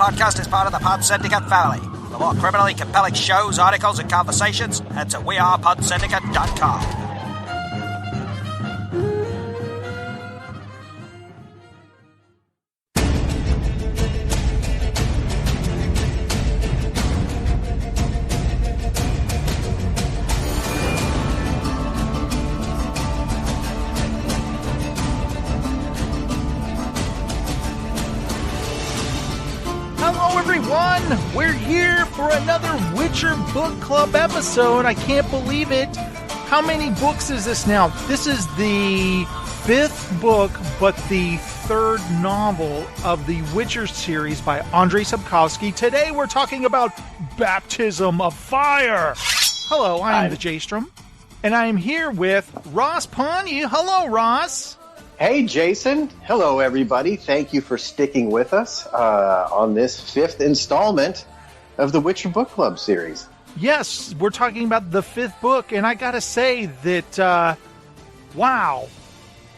podcast is part of the Pod Syndicate family. For more criminally compelling shows, articles, and conversations, head to wearepodsyndicate.com. We're here for another Witcher Book Club episode. I can't believe it. How many books is this now? This is the 5th book, but the 3rd novel of the Witcher series by Andrzej Sapkowski. Today we're talking about Baptism of Fire. Hello, I am the J-Strom, and I am here with Ross Pawnee. Hello, Ross. Hey, Jason. Hello, everybody. Thank you for sticking with us on this 5th installment of the Witcher Book Club series. Yes, we're talking about the 5th book, and I gotta say that, wow,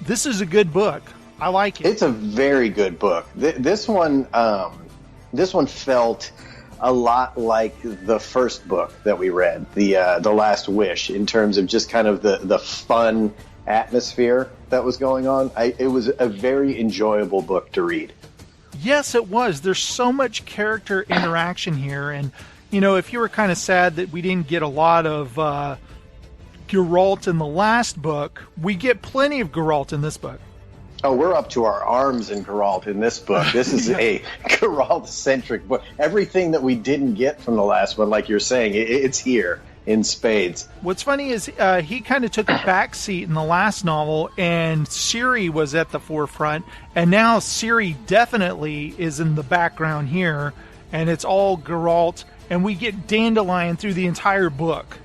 this is a good book. I like it. It's a very good book. This one felt a lot like the first book that we read, The Last Wish, in terms of just kind of the fun atmosphere that was going on. It was a very enjoyable book to read. Yes, it was. There's so much character interaction here, and you know, if you were kind of sad that we didn't get a lot of Geralt in the last book, we get plenty of Geralt in this book. Oh, we're up to our arms in Geralt in this book. This is a Geralt-centric book. Everything that we didn't get from the last one, like you're saying, it's here in spades. What's funny is he kind of took a back seat in the last novel, and Ciri was at the forefront, and now Ciri definitely is in the background here, and it's all Geralt, and we get Dandelion through the entire book.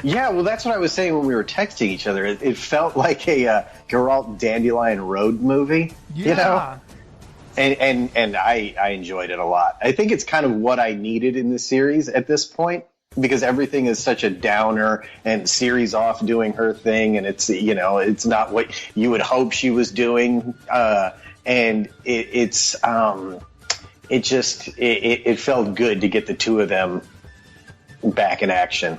Yeah, well, that's what I was saying when we were texting each other. It felt like a Geralt Dandelion road movie, yeah. You know? And I enjoyed it a lot. I think it's kind of what I needed in the series at this point, because everything is such a downer, and Ciri's off doing her thing, and it's, you know, it's not what you would hope she was doing, and it felt good to get the two of them back in action.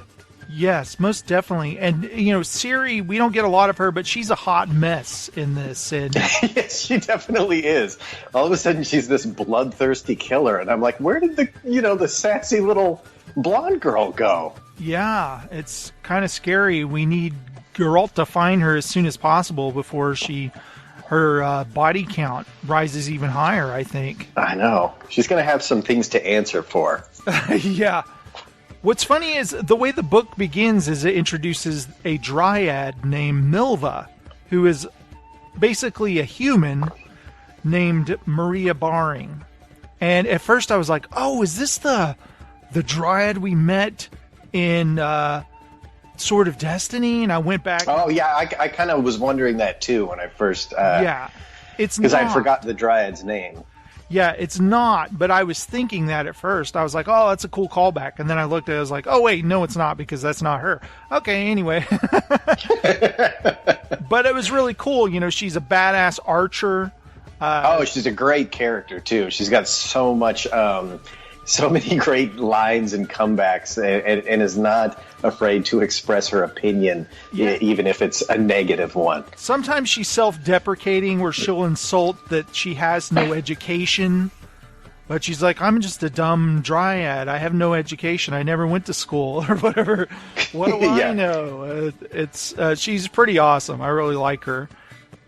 Yes, most definitely. And, you know, Ciri, we don't get a lot of her, but she's a hot mess in this. And yes, she definitely is. All of a sudden, she's this bloodthirsty killer, and I'm like, where did the sassy little blonde girl go? Yeah, it's kind of scary. We need Geralt to find her as soon as possible before her body count rises even higher, I think. I know. She's going to have some things to answer for. Yeah. What's funny is the way the book begins is it introduces a dryad named Milva, who is basically a human named Maria Baring. And at first I was like, oh, is this the dryad we met in Sword of Destiny? And I went back. Oh, yeah, I kind of was wondering that too when I first... yeah, it's because I forgot the dryad's name. Yeah, it's not, but I was thinking that at first. I was like, oh, that's a cool callback. And then I looked at it, I was like, oh, wait, no, it's not, because that's not her. Okay, anyway. But it was really cool. You know, she's a badass archer. She's a great character, too. She's got so many great lines and comebacks, and is not afraid to express her opinion, even if it's a negative one. Sometimes she's self-deprecating, where she'll insult that she has no education, but she's like, I'm just a dumb dryad. I have no education. I never went to school, or whatever. What do I know? She's pretty awesome. I really like her.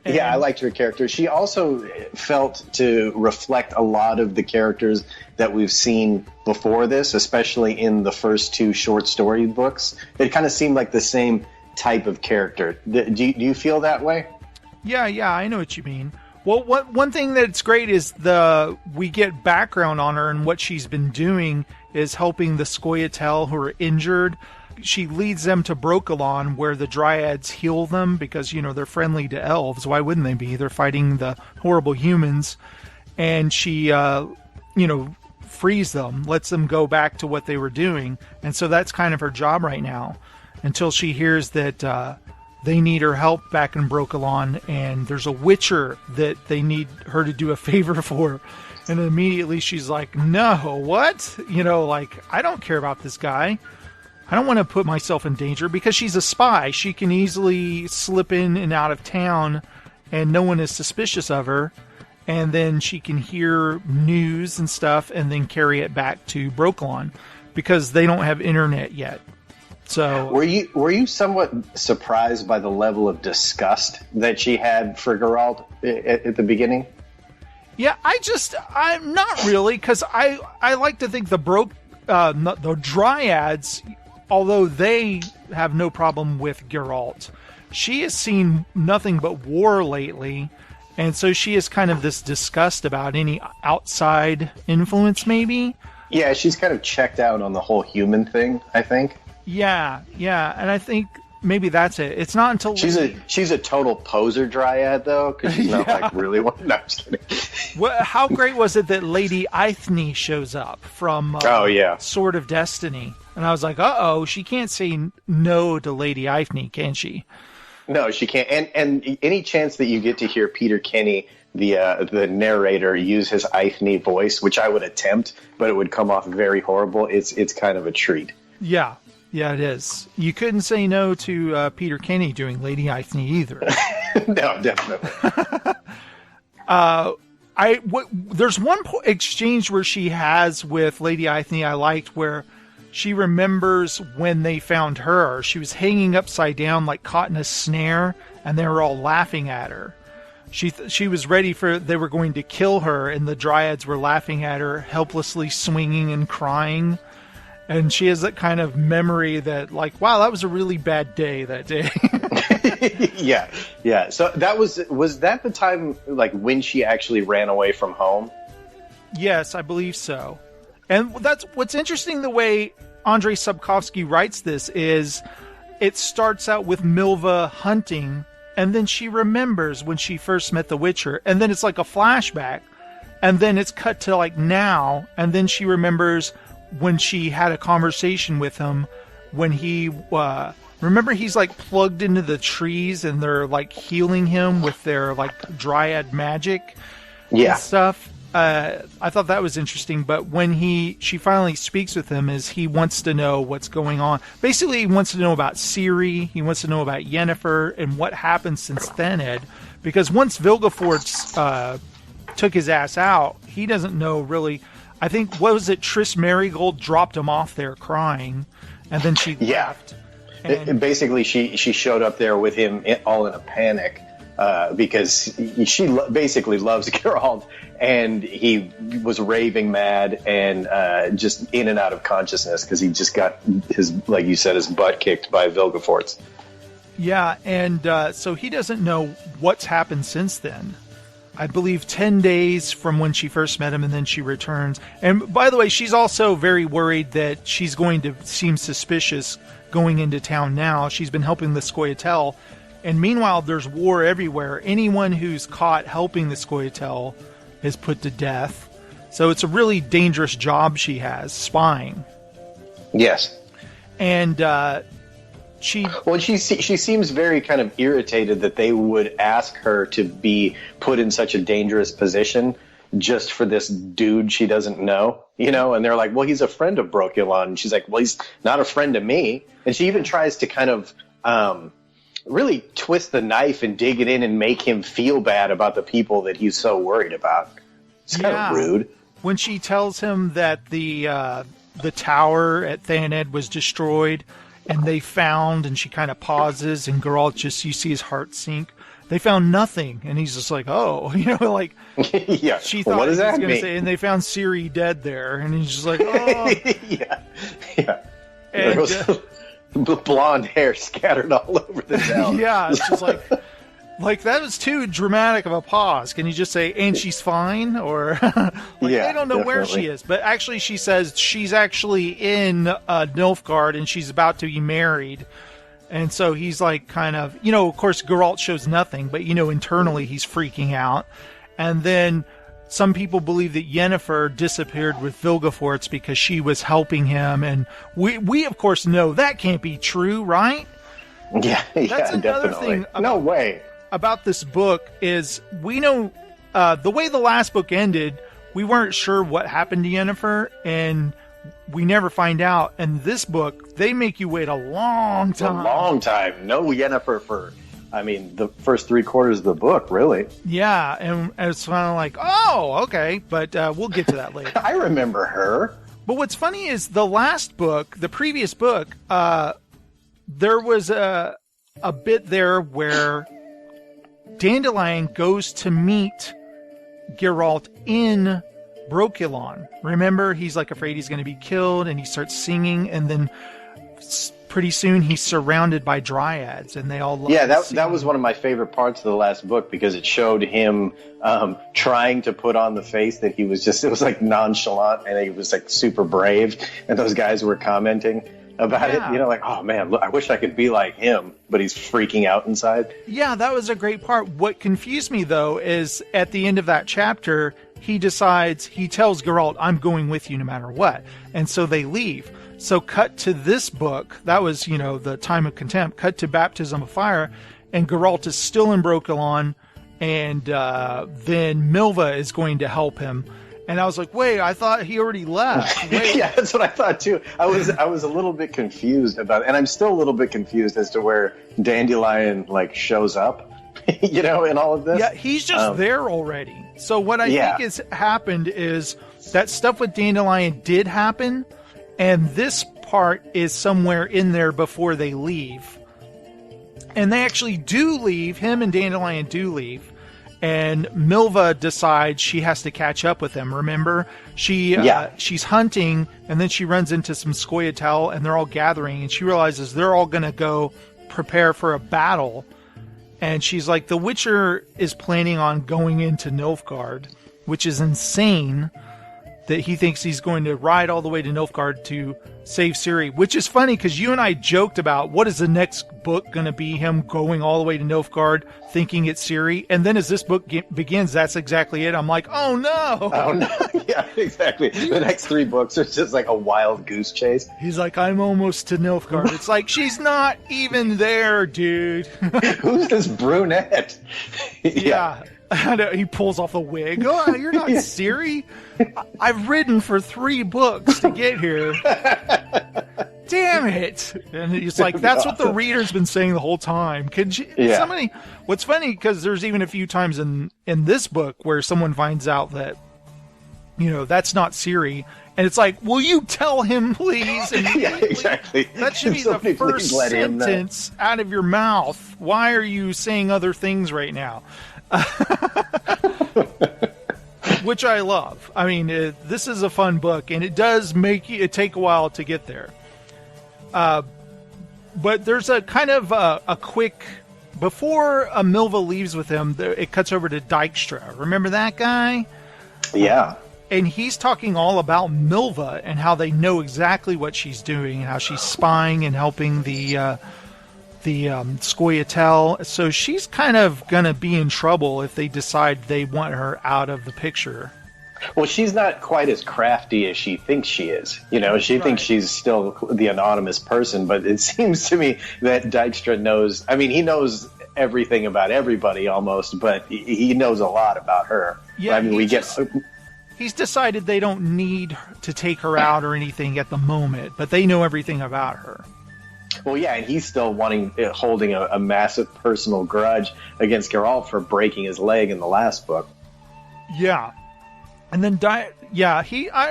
Yeah, I liked her character. She also felt to reflect a lot of the characters that we've seen before this, especially in the first 2 short story books. It kind of seemed like the same type of character. Do you feel that way? Yeah, I know what you mean. Well, one thing that's great is we get background on her, and what she's been doing is helping the Scoia'tael who are injured. She leads them to Brokilon, where the Dryads heal them because, you know, they're friendly to elves. Why wouldn't they be? They're fighting the horrible humans. And she, frees them, lets them go back to what they were doing. And so that's kind of her job right now, until she hears that they need her help back in Brokilon, and there's a witcher that they need her to do a favor for. And immediately she's like, no, what? I don't care about this guy. I don't want to put myself in danger, because she's a spy. She can easily slip in and out of town and no one is suspicious of her. And then she can hear news and stuff and then carry it back to Brokilon, because they don't have internet yet. So were you somewhat surprised by the level of disgust that she had for Geralt at the beginning? Yeah, I'm not really, because I like to think the Dryads, although they have no problem with Geralt, she has seen nothing but war lately, and so she has kind of this disgust about any outside influence, maybe. Yeah, she's kind of checked out on the whole human thing, I think. Yeah, and I think maybe that's it. It's not until she's a total poser Dryad, though, because she's not really one. No, I'm just kidding. How great was it that Lady Eithne shows up from Sword of Destiny? And I was like, uh-oh, she can't say no to Lady Eithne, can she? No, she can't. And any chance that you get to hear Peter Kenny, the narrator, use his Eithne voice, which I would attempt, but it would come off very horrible, it's kind of a treat. Yeah, it is. You couldn't say no to Peter Kenny doing Lady Eithne either. No, definitely. There's one exchange where she has with Lady Eithne I liked, where she remembers when they found her. She was hanging upside down, like caught in a snare, and they were all laughing at her. She was ready they were going to kill her, and the Dryads were laughing at her, helplessly swinging and crying. And she has that kind of memory that, like, wow, that was a really bad day that day. Yeah. So was that the time, like, when she actually ran away from home? Yes, I believe so. And that's what's interesting, the way Andrzej Sapkowski writes this is it starts out with Milva hunting, and then she remembers when she first met the Witcher, and then it's like a flashback, and then it's cut to like now, and then she remembers when she had a conversation with him when he remember he's like plugged into the trees and they're like healing him with their like dryad magic and stuff. I thought that was interesting, but when she finally speaks with him, is he wants to know what's going on. Basically, he wants to know about Ciri, he wants to know about Yennefer, and what happened since Thened, because once Vilgefortz took his ass out, he doesn't know really. I think, what was it, Triss Merigold dropped him off there crying, and then she left. Basically, she showed up there with him all in a panic, because she basically loves Geralt, and he was raving mad and just in and out of consciousness because he just got his, like you said, his butt kicked by Vilgefortz. Yeah, and so he doesn't know what's happened since then. I believe 10 days from when she first met him, and then she returns. And by the way, she's also very worried that she's going to seem suspicious going into town now. She's been helping the Scoia'tael, and meanwhile, there's war everywhere. Anyone who's caught helping the Scoia'tael is put to death. So it's a really dangerous job she has, spying. Yes. And she seems very kind of irritated that they would ask her to be put in such a dangerous position just for this dude she doesn't know, and they're like, well, he's a friend of Brokilon. And she's like, well, he's not a friend to me. And she even tries to kind of really twist the knife and dig it in and make him feel bad about the people that he's so worried about. It's kind of rude. When she tells him that the tower at Thaned was destroyed, and they found, and she kind of pauses, and Geralt you see his heart sink. They found nothing, and he's just like, oh, like, yeah. She thought what does that going mean? to say, and they found Ciri dead there, and he's just like, oh. Yeah. And, blonde hair scattered all over the town. Yeah, it's just like that was too dramatic of a pause. Can you just say, and she's fine? Or they don't know where she is. But actually, she says she's actually in Nilfgaard, and she's about to be married. And so he's like kind of, of course, Geralt shows nothing, but, internally he's freaking out. And then some people believe that Yennefer disappeared with Vilgefortz because she was helping him. And we of course, know that can't be true, right? Yeah, That's another definitely. thing No way. about this book is we know the way the last book ended, we weren't sure what happened to Yennefer, and we never find out. And this book, they make you wait a long time. A long time. No Yennefer for, the first 3/4 of the book, really. Yeah, and it's kind of like, oh, okay, but we'll get to that later. I remember her. But what's funny is the last book, the previous book, there was a bit there where Dandelion goes to meet Geralt in Brokilon. Remember, he's like afraid he's going to be killed, and he starts singing, and then pretty soon he's surrounded by dryads, and they all love that was one of my favorite parts of the last book, because it showed him trying to put on the face that he was just, it was like nonchalant, and he was like super brave, and those guys were commenting about it, like, oh man, look, I wish I could be like him, but he's freaking out inside. Yeah, that was a great part. What confused me, though, is at the end of that chapter, he tells Geralt, I'm going with you no matter what. And so they leave. So cut to this book, that was, the Time of Contempt, cut to Baptism of Fire, and Geralt is still in Brokilon, and then Milva is going to help him. And I was like, wait, I thought he already left. Wait. Yeah, that's what I thought too. I was a little bit confused about it, and I'm still a little bit confused as to where Dandelion shows up, in all of this. Yeah, he's just there already. So what I think has happened is that stuff with Dandelion did happen, and this part is somewhere in there before they leave. And they actually do leave. Him and Dandelion do leave. And Milva decides she has to catch up with them. Remember, she's hunting, and then she runs into some Scoia'tael, and they're all gathering, and she realizes they're all going to go prepare for a battle. And she's like, the Witcher is planning on going into Nilfgaard, which is insane that he thinks he's going to ride all the way to Nilfgaard to save Ciri, which is funny because you and I joked about what is the next book going to be, him going all the way to Nilfgaard thinking it's Ciri, and then as this book begins, that's exactly it. I'm like, oh no! Oh no! Yeah, exactly. The next 3 books are just like a wild goose chase. He's like, I'm almost to Nilfgaard. It's like, she's not even there, dude. Who's this brunette? Yeah. I know, he pulls off the wig. Oh, you're not Ciri? I've ridden for 3 books to get here. Damn it! And it's like, that's what the reader's been saying the whole time. Somebody? What's funny, because there's even a few times in this book where someone finds out that, that's not Ciri, and it's like, will you tell him, please? Yeah, exactly. That should be the first sentence out of your mouth. Why are you saying other things right now? Which I love. This is a fun book, and it does make it take a while to get there. But there's a kind of a quick, before Milva leaves with him, it cuts over to Dijkstra. Remember that guy? Yeah. And he's talking all about Milva and how they know exactly what she's doing and how she's spying and helping the Scoia'tael. So she's kind of going to be in trouble if they decide they want her out of the picture. Well, she's not quite as crafty as she thinks she is. She thinks she's still the anonymous person, but it seems to me that Dijkstra knows, he knows everything about everybody almost, but he knows a lot about her. Yeah, he's decided they don't need to take her out or anything at the moment, but they know everything about her. Well, yeah, and he's still holding a massive personal grudge against Geralt for breaking his leg in the last book. Yeah. And then, I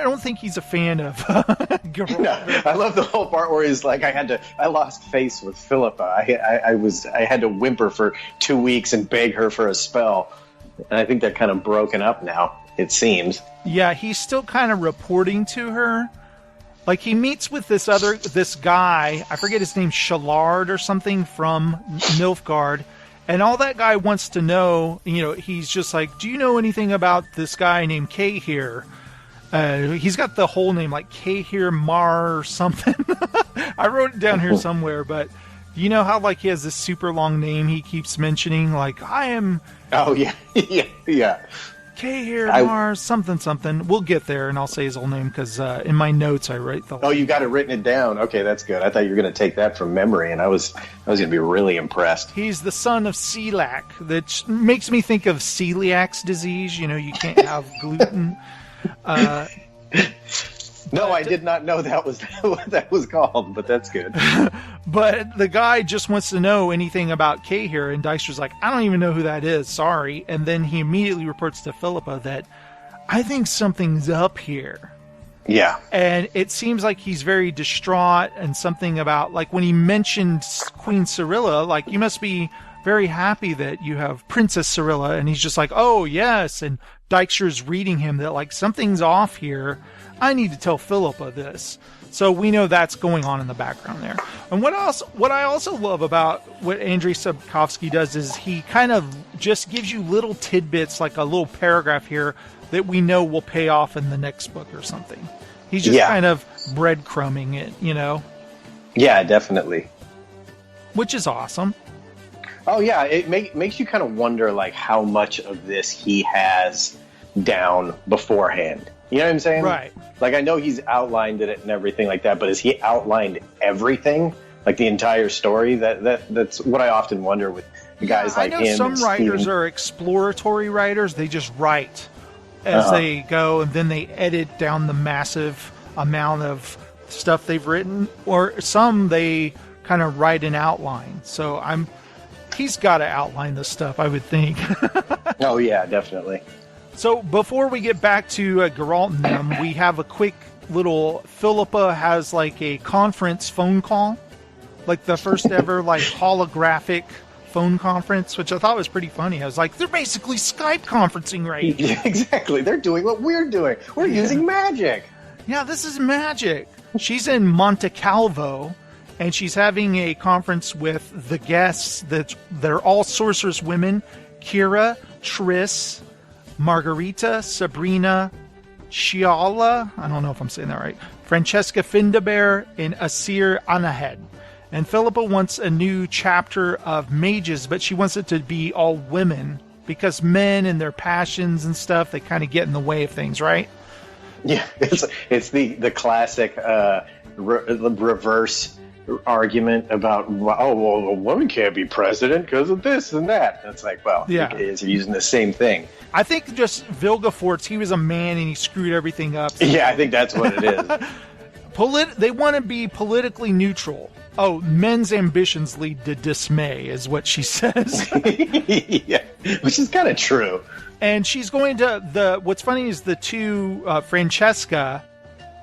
don't think he's a fan of Geralt. No, I love the whole part where he's like, I lost face with Philippa. I had to whimper for 2 weeks and beg her for a spell. And I think they're kind of broken up now, it seems. Yeah, he's still kind of reporting to her. Like, he meets with this guy, I forget his name, Shalard or something, from Nilfgaard, and all that guy wants to know, he's just like, do you know anything about this guy named Cahir? He's got the whole name, like Cahir Mar or something. I wrote it down here somewhere, but you know how, he has this super long name he keeps mentioning, like, I am... Oh, yeah, yeah. K here, Mars, something. We'll get there, and I'll say his whole name, because in my notes I write the whole you got it written down. Okay, that's good. I thought you were going to take that from memory, and I was going to be really impressed. He's the son of celiac, that makes me think of celiac disease. You know, you can't have gluten. No, I did not know that was what that was called, but that's good. But the guy just wants to know anything about Kay here, and Dyster's like, I don't even know who that is, sorry. And then he immediately reports to Philippa that, I think something's up here. Yeah. And it seems like he's very distraught, and something about, like, when he mentioned Queen Cyrilla, like, you must be very happy that you have Princess Cyrilla, and he's just like, oh, yes, and Dyksher's reading him that, like, something's off here. I need to tell Philippa this. So we know that's going on in the background there. And what I also love about what Andrzej Sapkowski does is he kind of just gives you little tidbits, like a little paragraph here, that we know will pay off in the next book or something. He's just kind of breadcrumbing it, you know? Yeah, definitely. Which is awesome. Oh, yeah. It makes you kind of wonder, like, how much of this he has down beforehand. You know what I'm saying? Right. Like, I know he's outlined it and everything like that, but has he outlined everything? Like, the entire story? That's what I often wonder with guys like him. I know some writers are exploratory writers. They just write as they go, and then they edit down the massive amount of stuff they've written. Or some, they kind of write an outline. So he's got to outline this stuff, I would think. Oh, yeah, definitely. So before we get back to Geralt and them, we have a quick little... Philippa has like a conference phone call. Like the first ever like holographic phone conference, which I thought was pretty funny. I was like, they're basically Skype conferencing right here. Yeah, exactly. They're doing what we're doing. We're using magic. Yeah, this is magic. She's in Monte Calvo, and she's having a conference with the guests they're all sorceress women. Kira, Triss, Margarita, Sabrina, Chiala, I don't know if I'm saying that right, Francesca Findabair, and Asir Anahed. And Philippa wants a new chapter of mages, but she wants it to be all women, because men and their passions and stuff, they kind of get in the way of things, right? Yeah, it's the classic reverse argument about, oh, well, a woman can't be president because of this and that. It's like, well, you're using the same thing. I think just Vilgefortz, he was a man and he screwed everything up. So. Yeah, I think that's what it is. They want to be politically neutral. Oh, men's ambitions lead to dismay, is what she says. Yeah, which is kind of true. And she's going to what's funny is the two, Francesca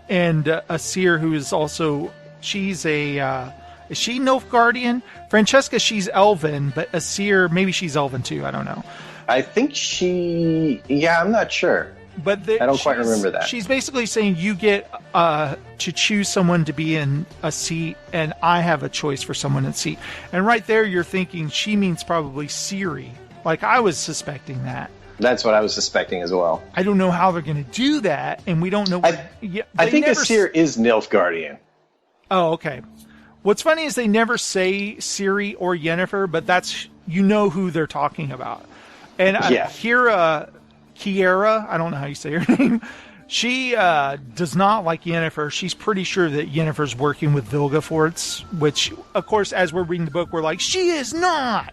and Asir, who is also, she's is she Nilfgaardian? Francesca, she's Elven, but Asir, maybe she's Elven too, I don't know. I think I'm not sure. But I don't quite remember that. She's basically saying you get to choose someone to be in a seat, and I have a choice for someone in a seat. And right there, you're thinking she means probably Ciri. Like, I was suspecting that. That's what I was suspecting as well. I don't know how they're going to do that, and we don't know. I think Asir is Nilfgaardian. Oh, okay. What's funny is they never say Ciri or Yennefer, but that's, you know who they're talking about. And Kiera, I don't know how you say her name, she does not like Yennefer. She's pretty sure that Yennefer's working with Vilgefortz, which, of course, as we're reading the book, we're like, she is not!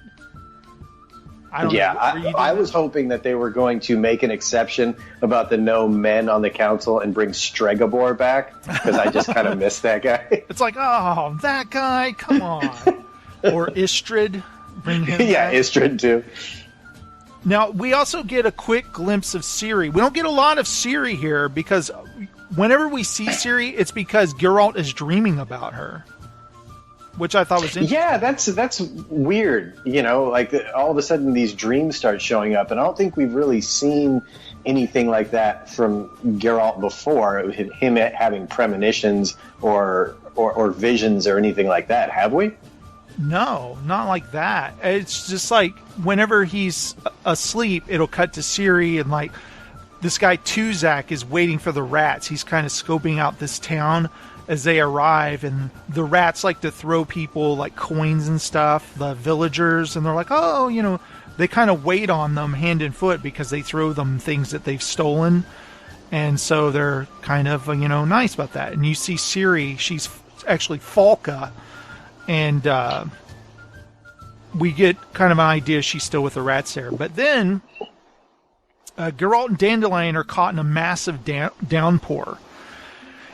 I was hoping that they were going to make an exception about the no men on the council and bring Stregobor back, because I just kind of miss that guy. It's like, oh, that guy, come on. Or Istrid, bring him back. Istrid too. Now, we also get a quick glimpse of Ciri. We don't get a lot of Ciri here, because whenever we see Ciri, it's because Geralt is dreaming about her. Which I thought was interesting. Yeah, that's weird. You know, like all of a sudden these dreams start showing up, and I don't think we've really seen anything like that from Geralt before. Him having premonitions or visions or anything like that, have we? No, not like that. It's just like whenever he's asleep, it'll cut to Ciri, and like this guy Tuzak is waiting for the rats. He's kind of scoping out this town as they arrive, and the rats like to throw people like coins and stuff, the villagers, and they're like, oh, you know, they kind of wait on them hand and foot because they throw them things that they've stolen. And so they're kind of, nice about that. And you see Ciri, she's actually Falca, and we get kind of an idea she's still with the rats there. But then Geralt and Dandelion are caught in a massive downpour.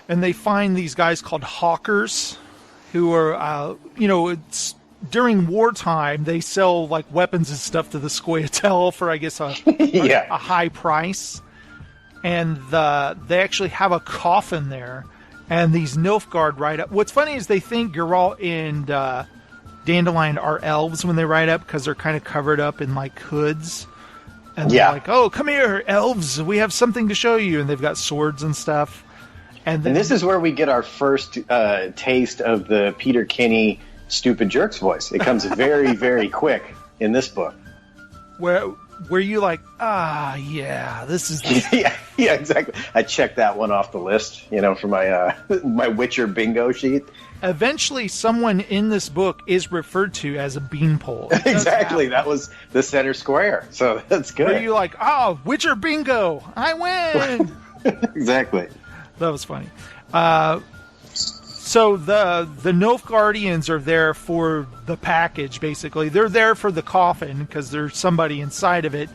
And they find these guys called hawkers who are, it's during wartime, they sell like weapons and stuff to the Scoia'tael for, I guess, a high price. And they actually have a coffin there. And these Nilfgaard ride up. What's funny is they think Geralt and Dandelion are elves when they ride up because they're kind of covered up in like hoods. And they're like, oh, come here, elves. We have something to show you. And they've got swords and stuff. And this is where we get our first taste of the Peter Kinney stupid jerks voice. It comes very, very quick in this book. Were you like, this is... yeah, exactly. I checked that one off the list, for my my Witcher bingo sheet. Eventually, someone in this book is referred to as a beanpole. Exactly. That was the center square. So that's good. Were you like, Witcher bingo, I win! Exactly. That was funny. So the Nilfgaardians are there for the package, basically. They're there for the coffin because there's somebody inside of it.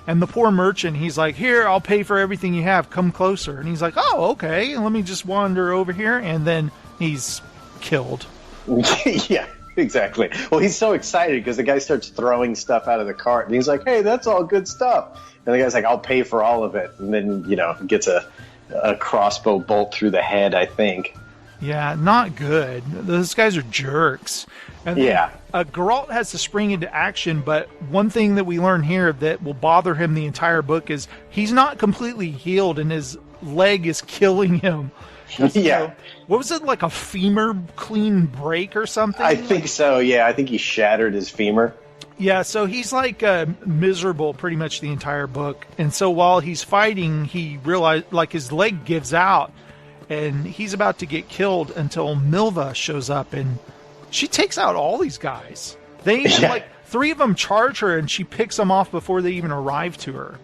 And the poor merchant, he's like, here, I'll pay for everything you have. Come closer. And he's like, oh, okay. Let me just wander over here. And then he's killed. Yeah, exactly. Well, he's so excited because the guy starts throwing stuff out of the cart. And he's like, hey, that's all good stuff. And the guy's like, I'll pay for all of it. And then, gets a crossbow bolt through the head, I think. Yeah, not good. Those guys are jerks. And Geralt has to spring into action, but one thing that we learn here that will bother him the entire book is he's not completely healed and his leg is killing him. What was it, like a femur clean break or something? I think so, yeah. I think he shattered his femur. Yeah, so he's like miserable pretty much the entire book. And so while he's fighting, he realized like his leg gives out. And he's about to get killed until Milva shows up, and she takes out all these guys. They even, three of them charge her, and she picks them off before they even arrive to her.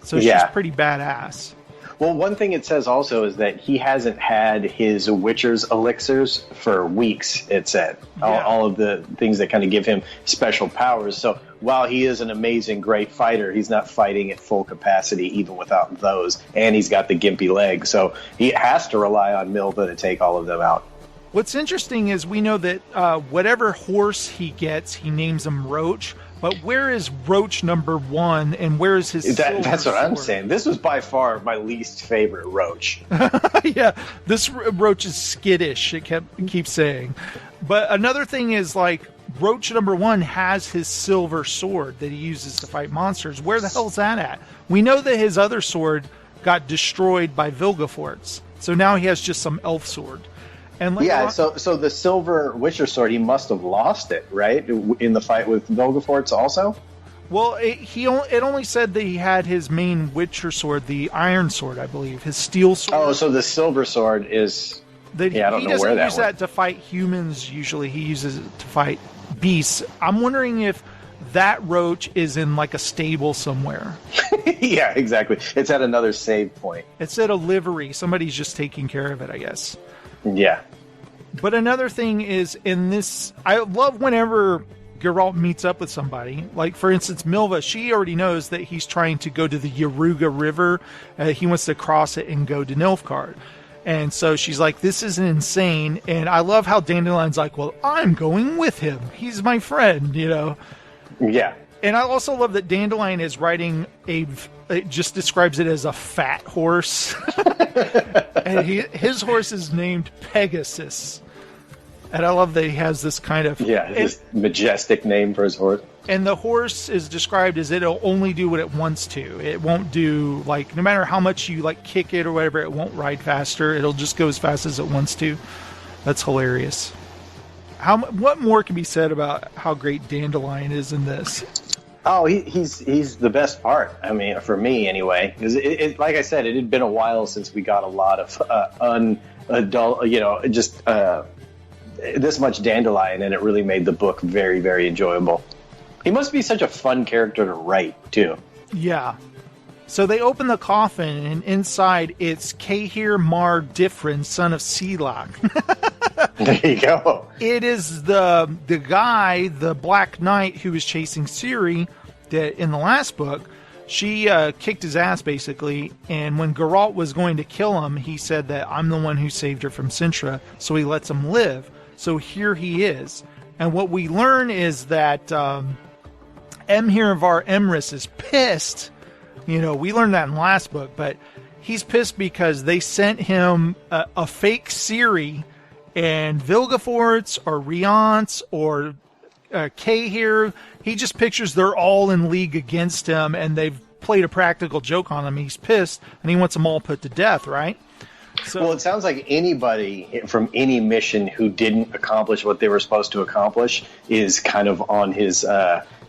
So she's pretty badass. Well, one thing it says also is that he hasn't had his Witcher's elixirs for weeks, it said. All of the things that kind of give him special powers. So while he is an amazing, great fighter, he's not fighting at full capacity even without those. And he's got the gimpy leg. So he has to rely on Milva to take all of them out. What's interesting is we know that whatever horse he gets, he names him Roach. But where is Roach number 1, and where is his silver That's what sword? I'm saying. This was by far my least favorite Roach. Yeah, this Roach is skittish, it keeps saying. But another thing is, like, Roach number 1 has his silver sword that he uses to fight monsters. Where the hell's that at? We know that his other sword got destroyed by Vilgefortz. So now he has just some elf sword. And so the silver Witcher sword, he must have lost it, right? In the fight with Vilgefortz also? Well, it only said that he had his main Witcher sword, the iron sword, I believe, his steel sword. Oh, so the silver sword is... I don't know where that He doesn't use that to fight humans, usually. He uses it to fight beasts. I'm wondering if that Roach is in, like, a stable somewhere. Yeah, exactly. It's at another save point. It's at a livery. Somebody's just taking care of it, I guess. Yeah. But another thing is in this, I love whenever Geralt meets up with somebody. Like, for instance, Milva, she already knows that he's trying to go to the Yaruga River. He wants to cross it and go to Nilfgaard. And so she's like, this is insane. And I love how Dandelion's like, well, I'm going with him. He's my friend, Yeah. And I also love that Dandelion is riding it just describes it as a fat horse. And his horse is named Pegasus. And I love that he has this kind of... Yeah, this majestic name for his horse. And the horse is described as it'll only do what it wants to. It won't do, like, no matter how much you, like, kick it or whatever, it won't ride faster. It'll just go as fast as it wants to. That's hilarious. What more can be said about how great Dandelion is in this? Oh, he's the best part. I mean, for me anyway, because like I said, it had been a while since we got a lot of unadult, this much Dandelion, and it really made the book very, very enjoyable. He must be such a fun character to write, too. Yeah. So they open the coffin, and inside it's Cahir Mar Diffrin, son of Selak. There you go. It is the guy, the Black Knight, who was chasing Ciri that in the last book. She kicked his ass, basically, and when Geralt was going to kill him, he said that I'm the one who saved her from Sintra, so he lets him live. So here he is. And what we learn is that Emhyr Emrys is pissed. You know, we learned that in the last book, but he's pissed because they sent him a fake Ciri, and Vilgefortz or Riance or Cahir, he just pictures they're all in league against him, and they've played a practical joke on him. He's pissed, and he wants them all put to death, right? So, well, it sounds like anybody from any mission who didn't accomplish what they were supposed to accomplish is kind of on his,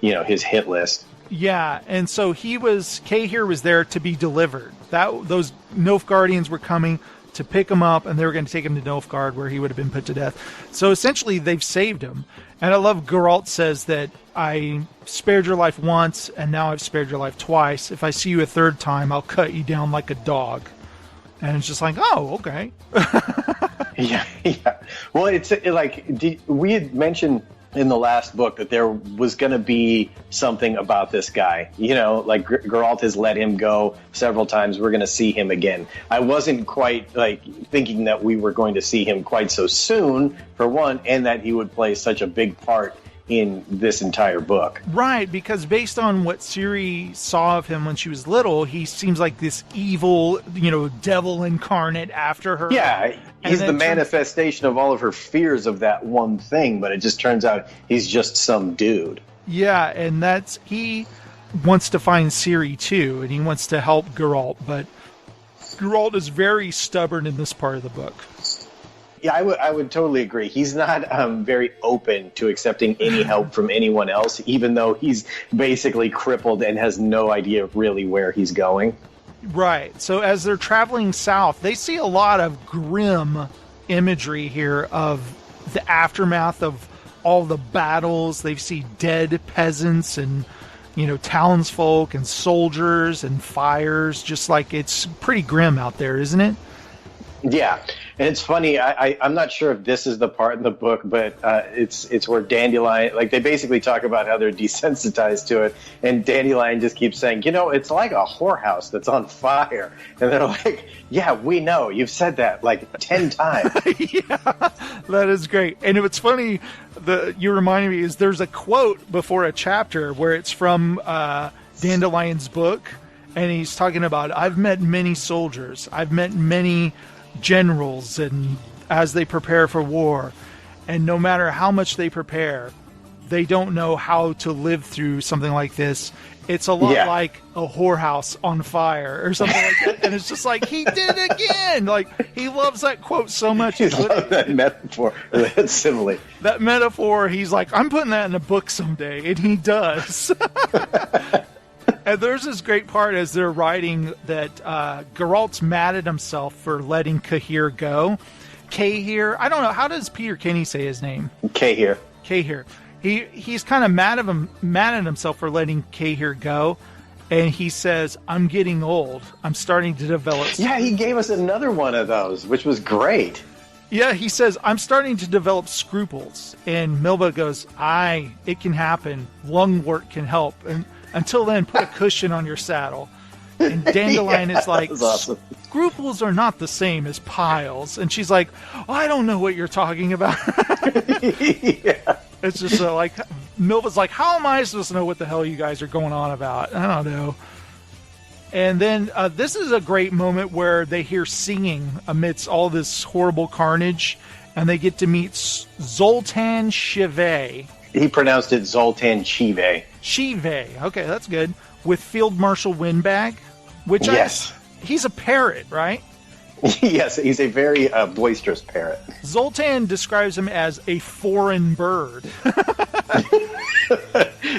his hit list. Yeah, and so Cahir was there to be delivered. Those Nilfgaardians were coming to pick him up, and they were going to take him to Nilfgaard, where he would have been put to death. So essentially, they've saved him. And I love Geralt says that I spared your life once, and now I've spared your life twice. If I see you a third time, I'll cut you down like a dog. And it's just like, oh, okay. Yeah. Well, we had mentioned in the last book that there was going to be something about this guy. You know, like Geralt has let him go several times. We're going to see him again. I wasn't quite thinking that we were going to see him quite so soon, for one, and that he would play such a big part in this entire book. Right, because based on what Ciri saw of him when she was little, he seems like this evil, devil incarnate after her. Yeah, he's the manifestation of all of her fears of that one thing, but it just turns out he's just some dude. Yeah, and he wants to find Ciri too, and he wants to help Geralt, but Geralt is very stubborn in this part of the book. Yeah, I would totally agree. He's not very open to accepting any help from anyone else, even though he's basically crippled and has no idea really where he's going. Right. So as they're traveling south, they see a lot of grim imagery here of the aftermath of all the battles. They see dead peasants and, townsfolk and soldiers and fires. Just like it's pretty grim out there, isn't it? Yeah. And it's funny, I'm not sure if this is the part in the book, but it's where Dandelion, they basically talk about how they're desensitized to it, and Dandelion just keeps saying, it's like a whorehouse that's on fire. And they're like, yeah, we know, you've said that 10 times. Yeah, that is great. And what's funny, you reminded me, is there's a quote before a chapter where it's from Dandelion's book, and he's talking about, I've met many soldiers, I've met many generals, and as they prepare for war, and no matter how much they prepare, they don't know how to live through something like this. It's a lot like a whorehouse on fire or something like that. And it's just like, he did it again. He loves that quote so much. He loves that metaphor, that simile. That metaphor, he's like, I'm putting that in a book someday, and he does. And there's this great part as they're writing that Geralt's mad at himself for letting Cahir go. Cahir, I don't know, how does Peter Kinney say his name? Cahir. He's kind of mad at himself for letting Cahir go, and he says, I'm getting old. I'm starting to develop... Yeah, he gave us another one of those, which was great. Yeah, he says, I'm starting to develop scruples. And Milva goes, it can happen. Lungwort can help. And until then, put a cushion on your saddle. And Dandelion is like, awesome. Scruples are not the same as piles. And she's like, I don't know what you're talking about. Yeah. It's just Milva's like, how am I supposed to know what the hell you guys are going on about? I don't know. And then this is a great moment where they hear singing amidst all this horrible carnage, and they get to meet Zoltan Chive. He pronounced it Zoltan Chive. Chive. Okay, that's good. With Field Marshal Windbag, which yes. He's a parrot, right? Yes, he's a very boisterous parrot. Zoltan describes him as a foreign bird.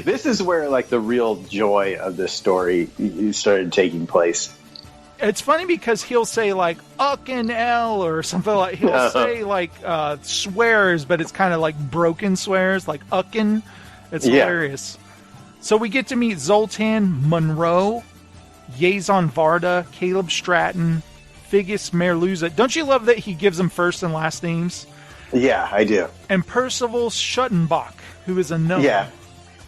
This is where the real joy of this story started taking place. It's funny because he'll say "uckin' L" or something like. He'll say swears, but it's kind of like broken swears, like "uckin." It's hilarious. So we get to meet Zoltan Monroe, Yazon Varda, Caleb Stratton, Figgis Merluza. Don't you love that he gives them first and last names? Yeah, I do. And Percival Schuttenbach, who is a gnome. Yeah.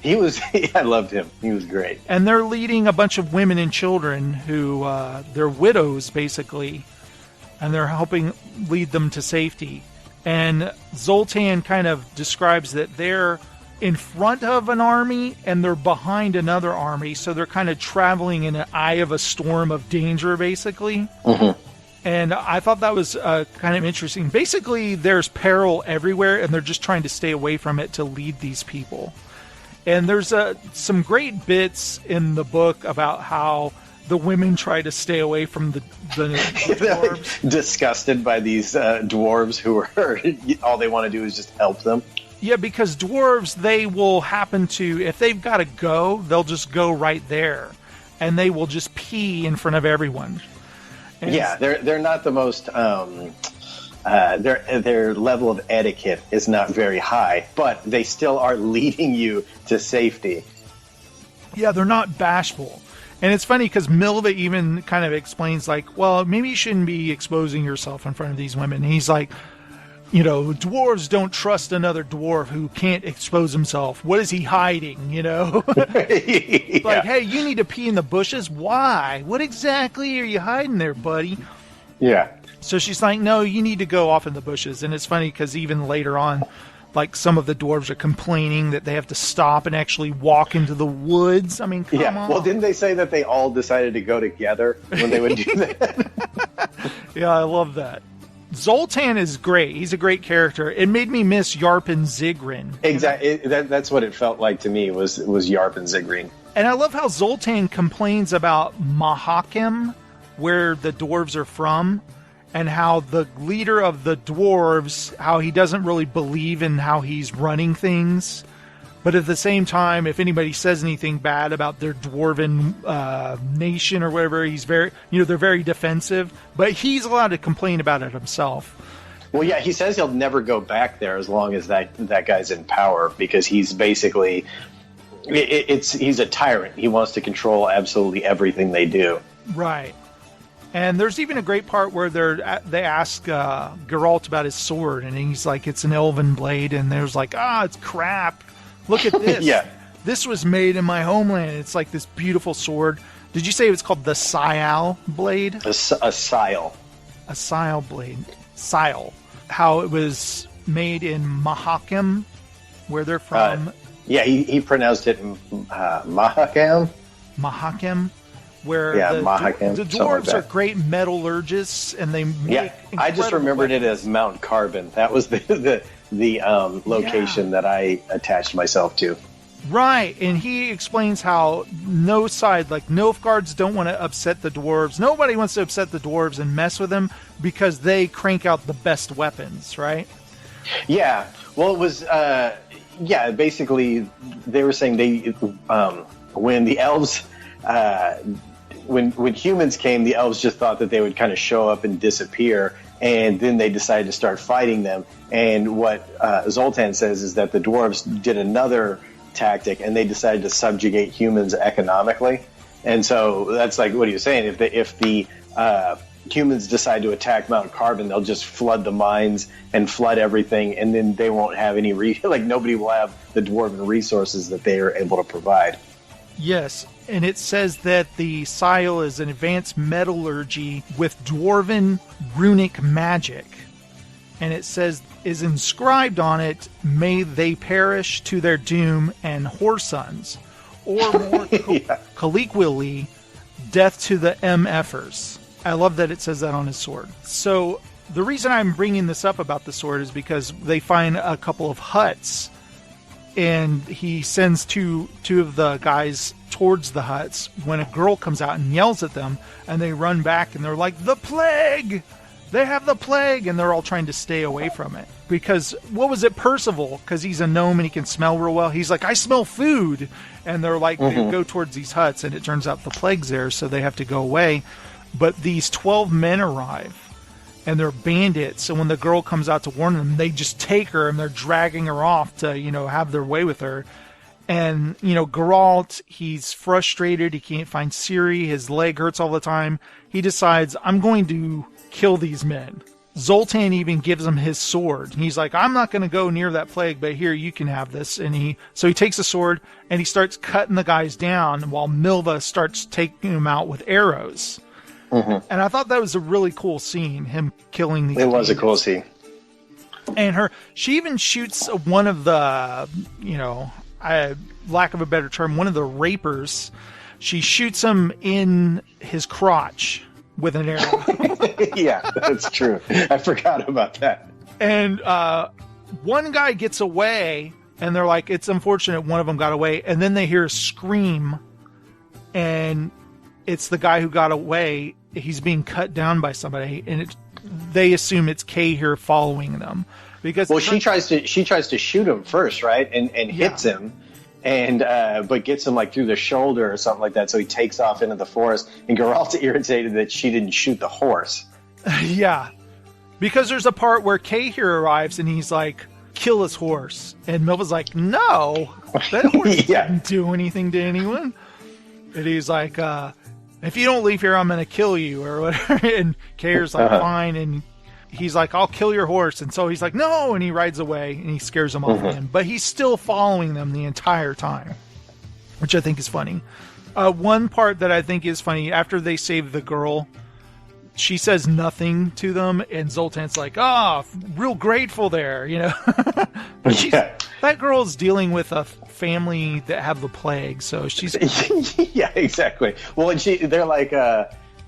I loved him. He was great. And they're leading a bunch of women and children who, they're widows, basically. And they're helping lead them to safety. And Zoltan kind of describes that they're in front of an army and they're behind another army. So they're kind of traveling in an eye of a storm of danger, basically. Mm-hmm. And I thought that was kind of interesting. Basically, there's peril everywhere, and they're just trying to stay away from it to lead these people. And there's some great bits in the book about how the women try to stay away from the dwarves. Disgusted by these dwarves who are all they want to do is just help them. Yeah, because dwarves, they will happen to, if they've got to go, they'll just go right there. And they will just pee in front of everyone. And yeah, they're not the most... their level of etiquette is not very high, but they still are leading you to safety. Yeah, they're not bashful. And it's funny because Milva even kind of explains, like, well, maybe you shouldn't be exposing yourself in front of these women. And he's like, you know, dwarves don't trust another dwarf who can't expose himself. What is he hiding, you know? Yeah. Like, hey, you need to pee in the bushes? Why? What exactly are you hiding there, buddy? Yeah. So she's like, no, you need to go off in the bushes. And it's funny because even later on, like, some of the dwarves are complaining that they have to stop and actually walk into the woods. I mean, come on. Well, didn't they say that they all decided to go together when they would do that? Yeah, I love that. Zoltan is great. He's a great character. It made me miss Yarpen Zigrin. Exactly. That's what it felt like to me was Yarpen Zigrin. And I love how Zoltan complains about Mahakim, where the dwarves are from, and how the leader of the dwarves, how he doesn't really believe in how he's running things. But at the same time, if anybody says anything bad about their dwarven nation or whatever, he's very, they're very defensive. But he's allowed to complain about it himself. Well, yeah, he says he'll never go back there as long as that guy's in power, because he's basically, he's a tyrant. He wants to control absolutely everything they do. Right. And there's even a great part where they ask Geralt about his sword, and he's like, it's an elven blade, and there's like, it's crap. Look at this. Yeah. This was made in my homeland. It's like this beautiful sword. Did you say it was called the Sial blade? A sile. A Sial blade. Sial. How it was made in Mahakim, where they're from. Yeah, he pronounced it Mahakim. Mahakim. Where Mahakim, the dwarves are great metallurgists, and they make I just remembered it as Mount Carbon. That was the location that I attached myself to. Right, and he explains how no side, like Nilfgaards don't want to upset the dwarves. Nobody wants to upset the dwarves and mess with them because they crank out the best weapons, right? Yeah, well, it was, basically they were saying when the elves... When humans came, the elves just thought that they would kind of show up and disappear, and then they decided to start fighting them. And what Zoltan says is that the dwarves did another tactic, and they decided to subjugate humans economically. And so that's like what he was saying. If the humans decide to attack Mount Carbon, they'll just flood the mines and flood everything, and then they won't have any nobody will have the dwarven resources that they are able to provide. Yes, and it says that the Sial is an advanced metallurgy with dwarven runic magic. And it says, is inscribed on it, may they perish to their doom and whoresons. Or more colloquially, death to the MFers. I love that it says that on his sword. So the reason I'm bringing this up about the sword is because they find a couple of huts, and he sends two of the guys towards the huts when a girl comes out and yells at them, and they run back and they're like, the plague! They have the plague! And they're all trying to stay away from it. Because, what was it, Percival? Because he's a gnome and he can smell real well. He's like, I smell food! And they're like, they go towards these huts, and it turns out the plague's there, so they have to go away. But these 12 men arrive, and they're bandits. So when the girl comes out to warn them, they just take her and they're dragging her off to, have their way with her. And, Geralt, he's frustrated. He can't find Ciri. His leg hurts all the time. He decides, I'm going to kill these men. Zoltan even gives him his sword. He's like, I'm not going to go near that plague, but here, you can have this. And so he takes a sword and he starts cutting the guys down while Milva starts taking them out with arrows. Mm-hmm. And I thought that was a really cool scene, him killing these. It was a cool scene. And she even shoots one of the, lack of a better term, one of the rapers. She shoots him in his crotch with an arrow. Yeah, that's true. I forgot about that. And one guy gets away, and they're like, it's unfortunate one of them got away. And then they hear a scream, and it's the guy who got away. He's being cut down by somebody, and they assume it's Kay here following them. Because she tries to shoot him first, right? And hits him. And but gets him like through the shoulder or something like that, so he takes off into the forest. And Geralt's irritated that she didn't shoot the horse. Yeah, because there's a part where Kay here arrives and he's like, "Kill his horse," and Milva's like, "No, that horse didn't do anything to anyone." And he's like, "If you don't leave here, I'm gonna kill you," or whatever. And Kay's like, "Fine," and he's like, I'll kill your horse. And so he's like, no, and he rides away and he scares them off again. But he's still following them the entire time, which I think is funny. One part that I think is funny, after they save the girl, she says nothing to them, and Zoltan's like, real grateful there, But that girl's dealing with a family that have the plague, so she's... Yeah, exactly. Well, and they're like,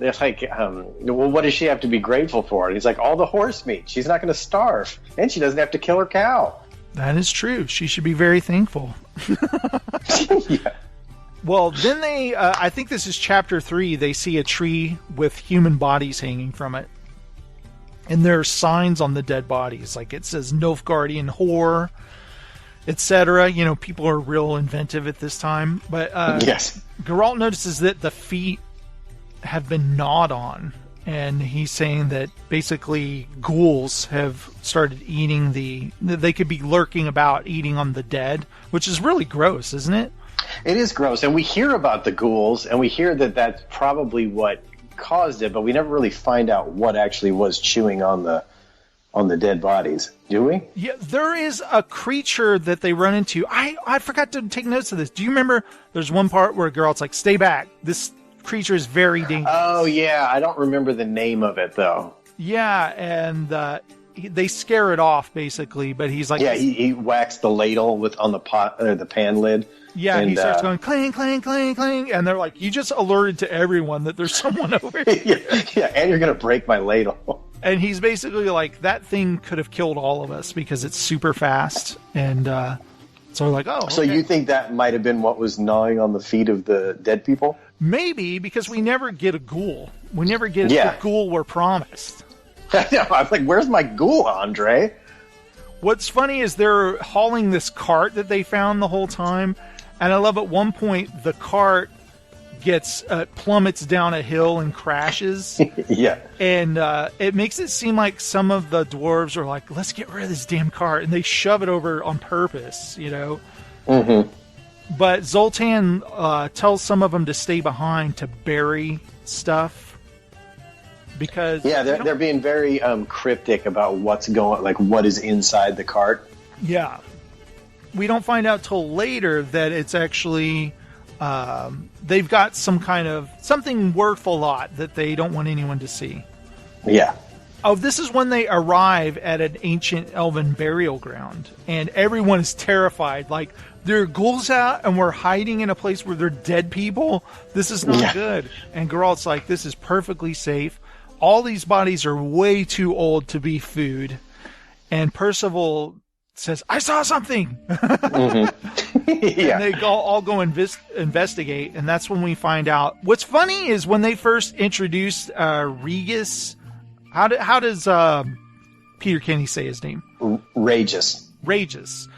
well, what does she have to be grateful for? And he's like, all the horse meat. She's not going to starve. And she doesn't have to kill her cow. That is true. She should be very thankful. Yeah. Well, then they, I think this is chapter 3, they see a tree with human bodies hanging from it. And there are signs on the dead bodies. Like it says Nilfgaardian whore, etc. People are real inventive at this time. But yes. Geralt notices that the feet have been gnawed on, and he's saying that basically ghouls have started eating they could be lurking about eating on the dead, which is really gross, isn't it? It is gross, and we hear about the ghouls, and we hear that that's probably what caused it, but we never really find out what actually was chewing on the dead bodies, do we? Yeah, there is a creature that they run into. I forgot to take notes of this. Do you remember there's one part where Geralt's like, stay back, this creature is very dangerous. Oh yeah, I don't remember the name of it though. Yeah, and they scare it off basically, but he's like, yeah, he whacks the ladle on the pot or the pan lid. Yeah, and he starts going clang, clang, clang, clang, and they're like, you just alerted to everyone that there's someone over here. Yeah, and you're gonna break my ladle. And he's basically like, that thing could have killed all of us because it's super fast, and so we're like, oh. So you think that might have been what was gnawing on the feet of the dead people? Maybe, because we never get a ghoul. We never get a ghoul we're promised. I know. I'm like, where's my ghoul, Andrzej? What's funny is they're hauling this cart that they found the whole time, and I love at one point the cart gets plummets down a hill and crashes. Yeah. And it makes it seem like some of the dwarves are like, let's get rid of this damn cart, and they shove it over on purpose, Mm-hmm. But Zoltan tells some of them to stay behind to bury stuff because they're being very cryptic about what is inside the cart. Yeah, we don't find out till later that it's actually they've got some kind of something worth a lot that they don't want anyone to see. Yeah. Oh, this is when they arrive at an ancient elven burial ground, and everyone is terrified. Like, there are ghouls out, and we're hiding in a place where there are dead people. This is not good. And Geralt's like, this is perfectly safe. All these bodies are way too old to be food. And Percival says, I saw something! Mm-hmm. And they all go investigate, and that's when we find out. What's funny is when they first introduced Regis... How does Peter Kenny say his name? Regis. What's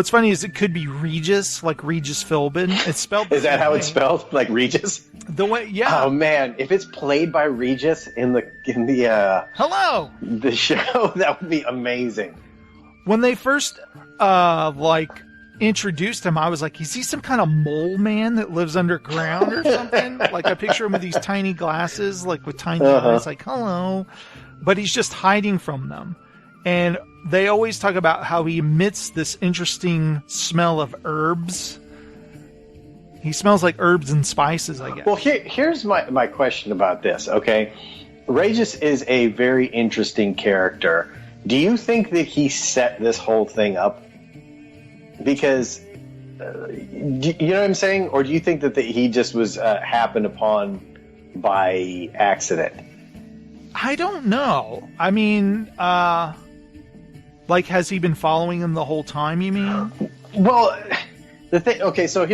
funny is it could be Regis, like Regis Philbin. It's spelled. Is that how it's spelled? Like Regis? The way, yeah. Oh man, if it's played by Regis in the hello the show, that would be amazing. When they first introduced him, I was like, is he some kind of mole man that lives underground or something? Like, I picture him with these tiny glasses, like with tiny eyes, like, hello. But he's just hiding from them. And they always talk about how he emits this interesting smell of herbs. He smells like herbs and spices, I guess. Well, here's my question about this, okay? Regis is a very interesting character. Do you think that he set this whole thing up? Because, you know what I'm saying? Or do you think that he just was happened upon by accident? I don't know. I mean, like, has he been following him the whole time, you mean? Well, the thing, okay, so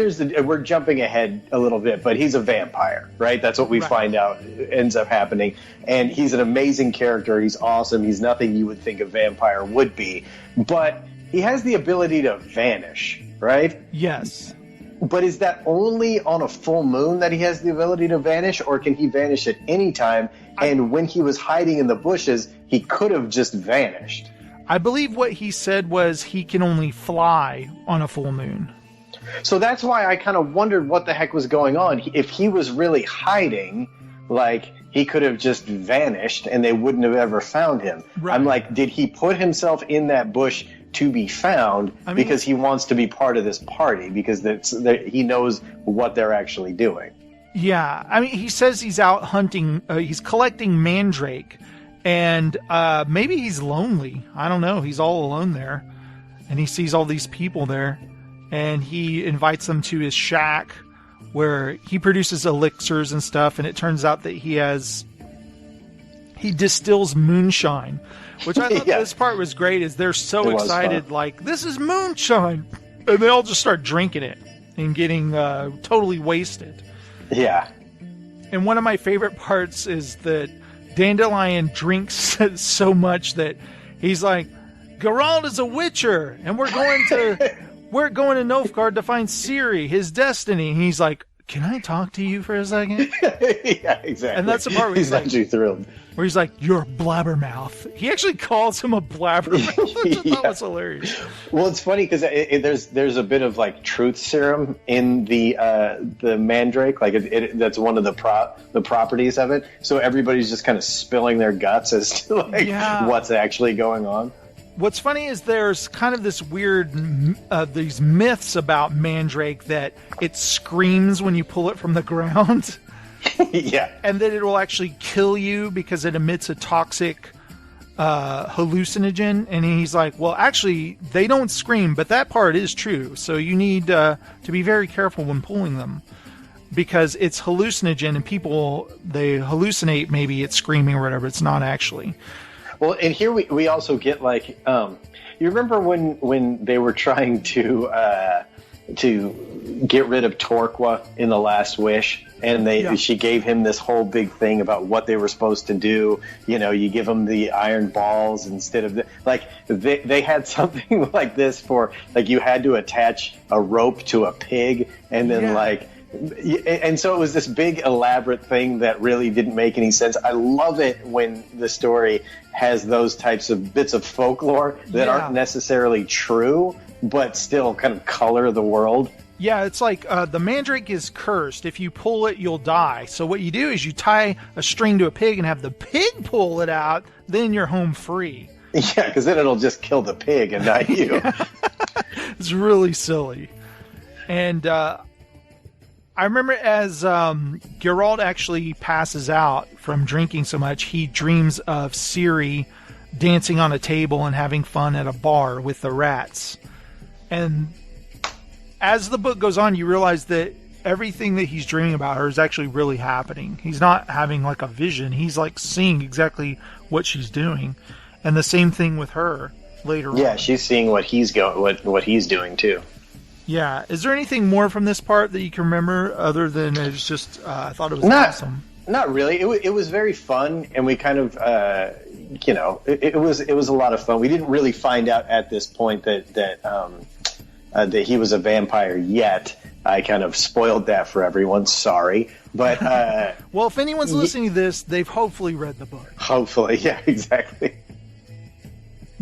we're jumping ahead a little bit, but he's a vampire, right? That's what we find out ends up happening. And he's an amazing character. He's awesome. He's nothing you would think a vampire would be. But he has the ability to vanish, right? Yes. But is that only on a full moon that he has the ability to vanish, or can he vanish at any time? And when he was hiding in the bushes, he could have just vanished. I believe what he said was he can only fly on a full moon. So that's why I kind of wondered what the heck was going on. If he was really hiding, like, he could have just vanished and they wouldn't have ever found him. Right. I'm like, did he put himself in that bush to be found because he wants to be part of this party, because he knows what they're actually doing? Yeah, I mean, he says he's out hunting, he's collecting mandrake, and maybe he's lonely. I don't know. He's all alone there, and he sees all these people there, and he invites them to his shack where he produces elixirs and stuff, and it turns out that he distills moonshine, which I thought this part was great, is they're so excited, like, this is moonshine, and they all just start drinking it and getting totally wasted. Yeah. And one of my favorite parts is that Dandelion drinks so much that he's like, Geralt is a witcher, and we're going to Nilfgaard to find Ciri, his destiny. And he's like, can I talk to you for a second? Yeah, exactly. And that's the part where he's actually thrilled. Where he's like, you're a blabbermouth. He actually calls him a blabbermouth, which I thought was hilarious. Well, it's funny because there's a bit of like truth serum in the mandrake. Like that's one of the properties of it. So everybody's just kind of spilling their guts as to what's actually going on. What's funny is there's kind of this weird, these myths about mandrake that it screams when you pull it from the ground. Yeah. And that it will actually kill you because it emits a toxic hallucinogen. And he's like, well, actually, they don't scream, but that part is true. So you need to be very careful when pulling them because it's hallucinogen and people, they hallucinate, maybe it's screaming or whatever. It's not actually. Well, and here we also get like, you remember when they were trying to get rid of Torqua in The Last Wish, and she gave him this whole big thing about what they were supposed to do. You know, you give them the iron balls instead of they had something like this for like you had to attach a rope to a pig, and then and so it was this big elaborate thing that really didn't make any sense. I love it when the story has those types of bits of folklore that aren't necessarily true, but still kind of color the world. Yeah, it's like the mandrake is cursed. If you pull it, you'll die. So what you do is you tie a string to a pig and have the pig pull it out, then you're home free. Yeah, because then it'll just kill the pig and not you. It's really silly. And I remember as Geralt actually passes out from drinking so much, he dreams of Ciri dancing on a table and having fun at a bar with the rats. And as the book goes on, you realize that everything that he's dreaming about her is actually really happening. He's not having like a vision. He's like seeing exactly what she's doing. And the same thing with her later on. Yeah, she's seeing what he's doing too. Yeah. Is there anything more from this part that you can remember other than it's just I thought it was awesome? Not really. It was very fun, and we kind of it was a lot of fun. We didn't really find out at this point that he was a vampire yet. I kind of spoiled that for everyone. Sorry, but well, if anyone's listening to this, they've hopefully read the book. Hopefully, yeah, exactly.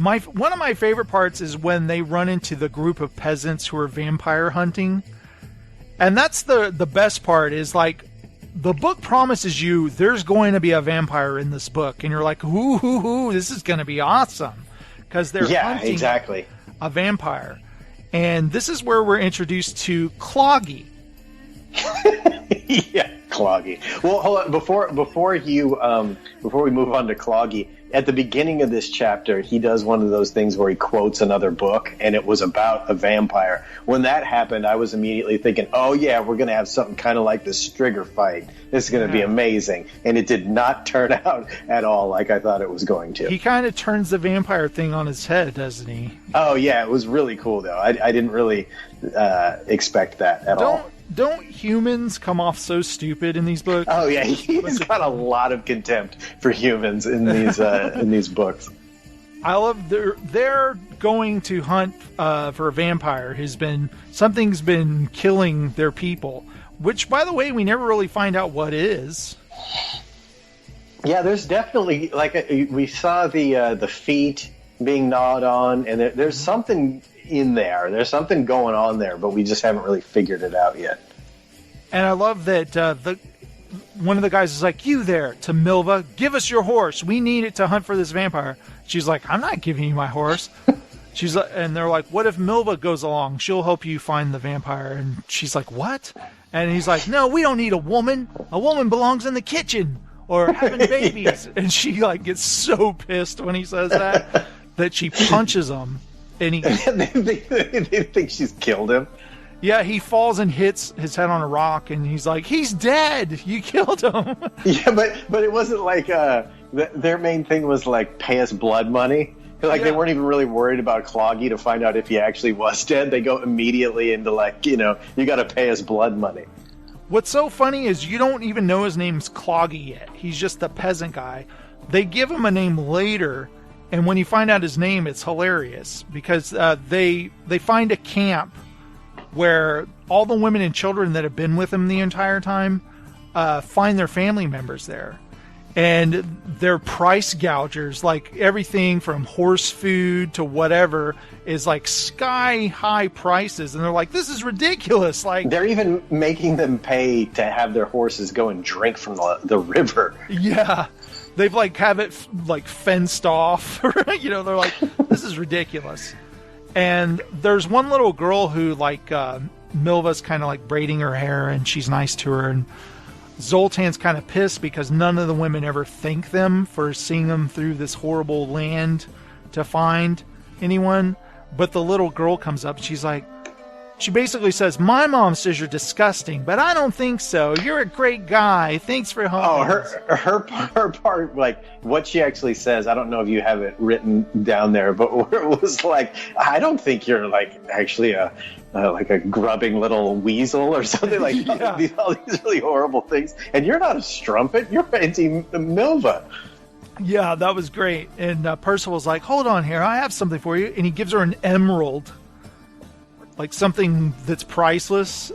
One of my favorite parts is when they run into the group of peasants who are vampire hunting. And that's the best part is like the book promises you there's going to be a vampire in this book. And you're like, ooh, this is going to be awesome. Because they're hunting exactly. a vampire. And this is where we're introduced to Cloggy. Yeah, Cloggy. Well, hold on. Before we move on to Cloggy, at the beginning of this chapter, he does one of those things where he quotes another book, and it was about a vampire. When that happened, I was immediately thinking, oh yeah, we're going to have something kind of like the Stringer fight. This is going to be amazing. And it did not turn out at all like I thought it was going to. He kind of turns the vampire thing on his head, doesn't he? Oh yeah, it was really cool though. I didn't really expect that at all. Don't humans come off so stupid in these books? Oh yeah, he's got a lot of contempt for humans in these books. I love they're going to hunt for a vampire something's been killing their people, which by the way we never really find out what is. Yeah, there's definitely we saw the feet being gnawed on, and there's something in there. There's something going on there, but we just haven't really figured it out yet. And I love that one of the guys is like, you there, to Milva, give us your horse. We need it to hunt for this vampire. She's like, I'm not giving you my horse. And they're like, what if Milva goes along? She'll help you find the vampire. And she's like, what? And he's like, no, we don't need a woman. A woman belongs in the kitchen or having babies. Yeah. And she gets so pissed when he says that she punches him. And they think she's killed him. Yeah, he falls and hits his head on a rock, and he's like, he's dead! You killed him! Yeah, but it wasn't like, their main thing was pay us blood money. They weren't even really worried about Cloggy to find out if he actually was dead. They go immediately into you gotta pay us blood money. What's so funny is you don't even know his name's Cloggy yet. He's just the peasant guy. They give him a name later, and when you find out his name, it's hilarious because they find a camp where all the women and children that have been with him the entire time find their family members there. And they're price gougers, everything from horse food to whatever is sky high prices. And they're like, this is ridiculous. They're even making them pay to have their horses go and drink from the river. Yeah. They've have it fenced off. They're like, this is ridiculous. And there's one little girl who Milva's kind of braiding her hair and she's nice to her, and Zoltan's kind of pissed because none of the women ever thank them for seeing them through this horrible land to find anyone. But the little girl comes up and she basically says, my mom says you're disgusting, but I don't think so. You're a great guy. Thanks for helping us. Her part, what she actually says, I don't know if you have it written down there, but where it was I don't think you're actually a grubbing little weasel or something all these really horrible things. And you're not a strumpet. You're anti-Milva. Yeah, that was great. And Percival's like, hold on here. I have something for you. And he gives her an emerald. Something that's priceless.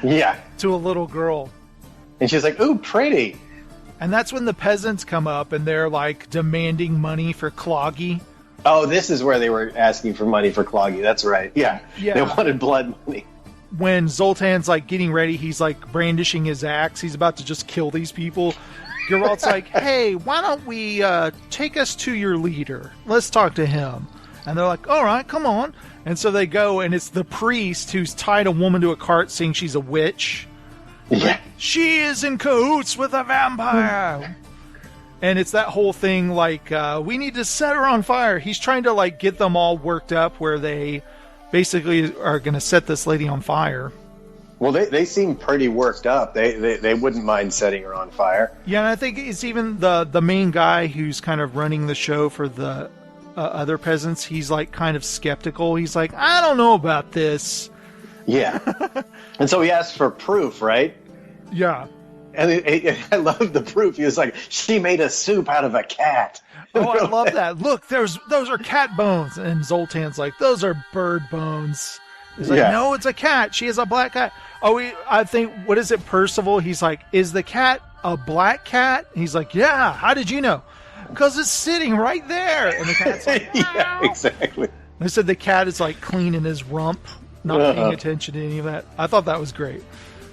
Yeah. To a little girl. And she's like, ooh, pretty. And that's when the peasants come up and they're demanding money for Cloggy. Oh, this is where they were asking for money for Cloggy. That's right. Yeah. They wanted blood money. When Zoltan's getting ready, he's brandishing his axe. He's about to just kill these people. Geralt's like, hey, why don't we take us to your leader? Let's talk to him. And they're like, all right, come on. And so they go, and it's the priest who's tied a woman to a cart saying she's a witch. Yeah. She is in cahoots with a vampire. And it's that whole thing we need to set her on fire. He's trying to get them all worked up where they basically are going to set this lady on fire. Well, they seem pretty worked up. They wouldn't mind setting her on fire. Yeah, and I think it's even the main guy who's kind of running the show for the other peasants. He's kind of skeptical. He's like, I don't know about this. Yeah. And so he asked for proof, right? Yeah. And I love the proof. He was like, she made a soup out of a cat. Oh, I love that. Look, those are cat bones. And Zoltan's like, those are bird bones. He's like, no, it's a cat. She is a black cat. Oh, I think, what is it, Percival? He's like, is the cat a black cat? And he's like, yeah, how did you know? Because it's sitting right there. And the cat's like, Yeah, exactly. They said the cat is like cleaning his rump, not paying attention to any of that. I thought that was great.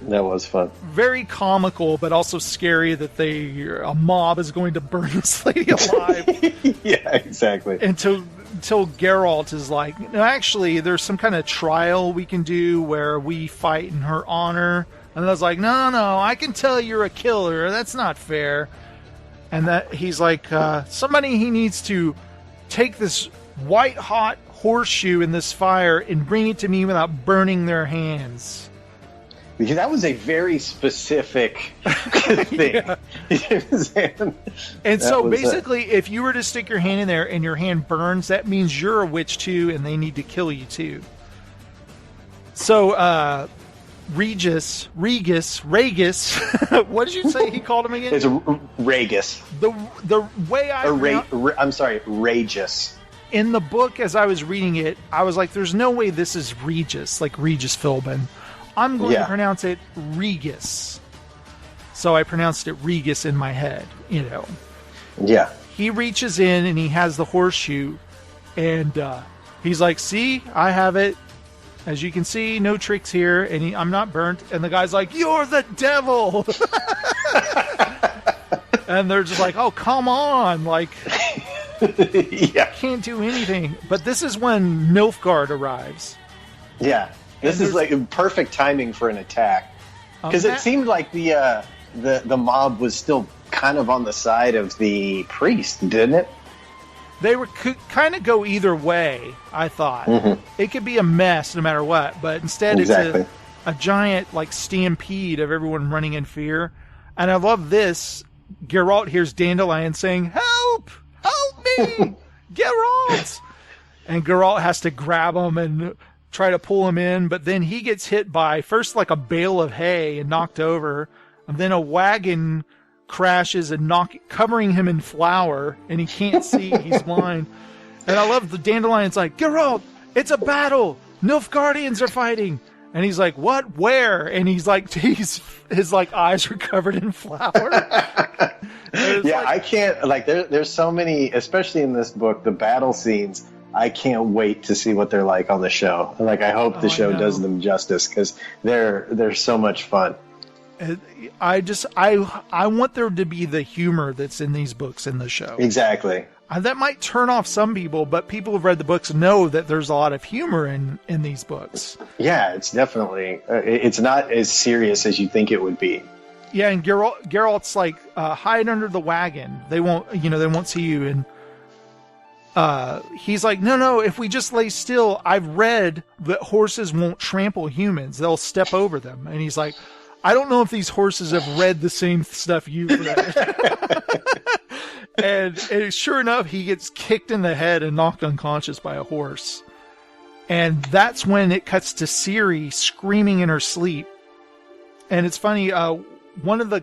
That was fun. Very comical, but also scary that a mob is going to burn this lady alive. Yeah, exactly. Until Geralt is like, no, actually, there's some kind of trial we can do where we fight in her honor. And I was like, no, I can tell you're a killer. That's not fair. And that he's like, he needs to take this white-hot horseshoe in this fire and bring it to me without burning their hands. Because that was a very specific thing. And so basically, if you were to stick your hand in there and your hand burns, that means you're a witch too, and they need to kill you too. So, Regis, what did you say he called him again? It's Regis. The way I'm sorry, Regis. In the book, as I was reading it, I was like, there's no way this is Regis, like Regis Philbin. I'm going to pronounce it Regis. So I pronounced it Regis in my head, Yeah. He reaches in and he has the horseshoe, and he's like, see, I have it. As you can see, no tricks here, and I'm not burnt. And the guy's like, you're the devil! And they're just like, oh, come on! Like, can't do anything. But this is when Nilfgaard arrives. Yeah. This is like perfect timing for an attack. Because it seemed like the mob was still kind of on the side of the priest, didn't it? They could kind of go either way, I thought. Mm-hmm. It could be a mess no matter what, but instead it's a giant like stampede of everyone running in fear. And I love this. Geralt hears Dandelion saying, help! Help me! Geralt! And Geralt has to grab him and try to pull him in, but then he gets hit by first like a bale of hay and knocked over, and then a wagon crashes and covering him in flour, and he can't see. He's blind. And I love the Dandelion's like, Geralt, it's a battle. Nilfgaardians are fighting. And he's like, what? Where? And he's like, his like eyes are covered in flour. Yeah, I can't, like, there's so many, especially in this book, the battle scenes. I can't wait to see what they're like on the show. Like, I hope the show does them justice, because they're so much fun. I want there to be the humor that's in these books in the show. Exactly. That might turn off some people, but people who've read the books know that there's a lot of humor in these books. Yeah, it's definitely, it's not as serious as you think it would be. Yeah, and Geralt's like, hide under the wagon. They won't see you. And he's like, no, if we just lay still, I've read that horses won't trample humans. They'll step over them. And he's like, I don't know if these horses have read the same stuff you've read. and sure enough, he gets kicked in the head and knocked unconscious by a horse. And that's when it cuts to Ciri screaming in her sleep. And it's funny, one of the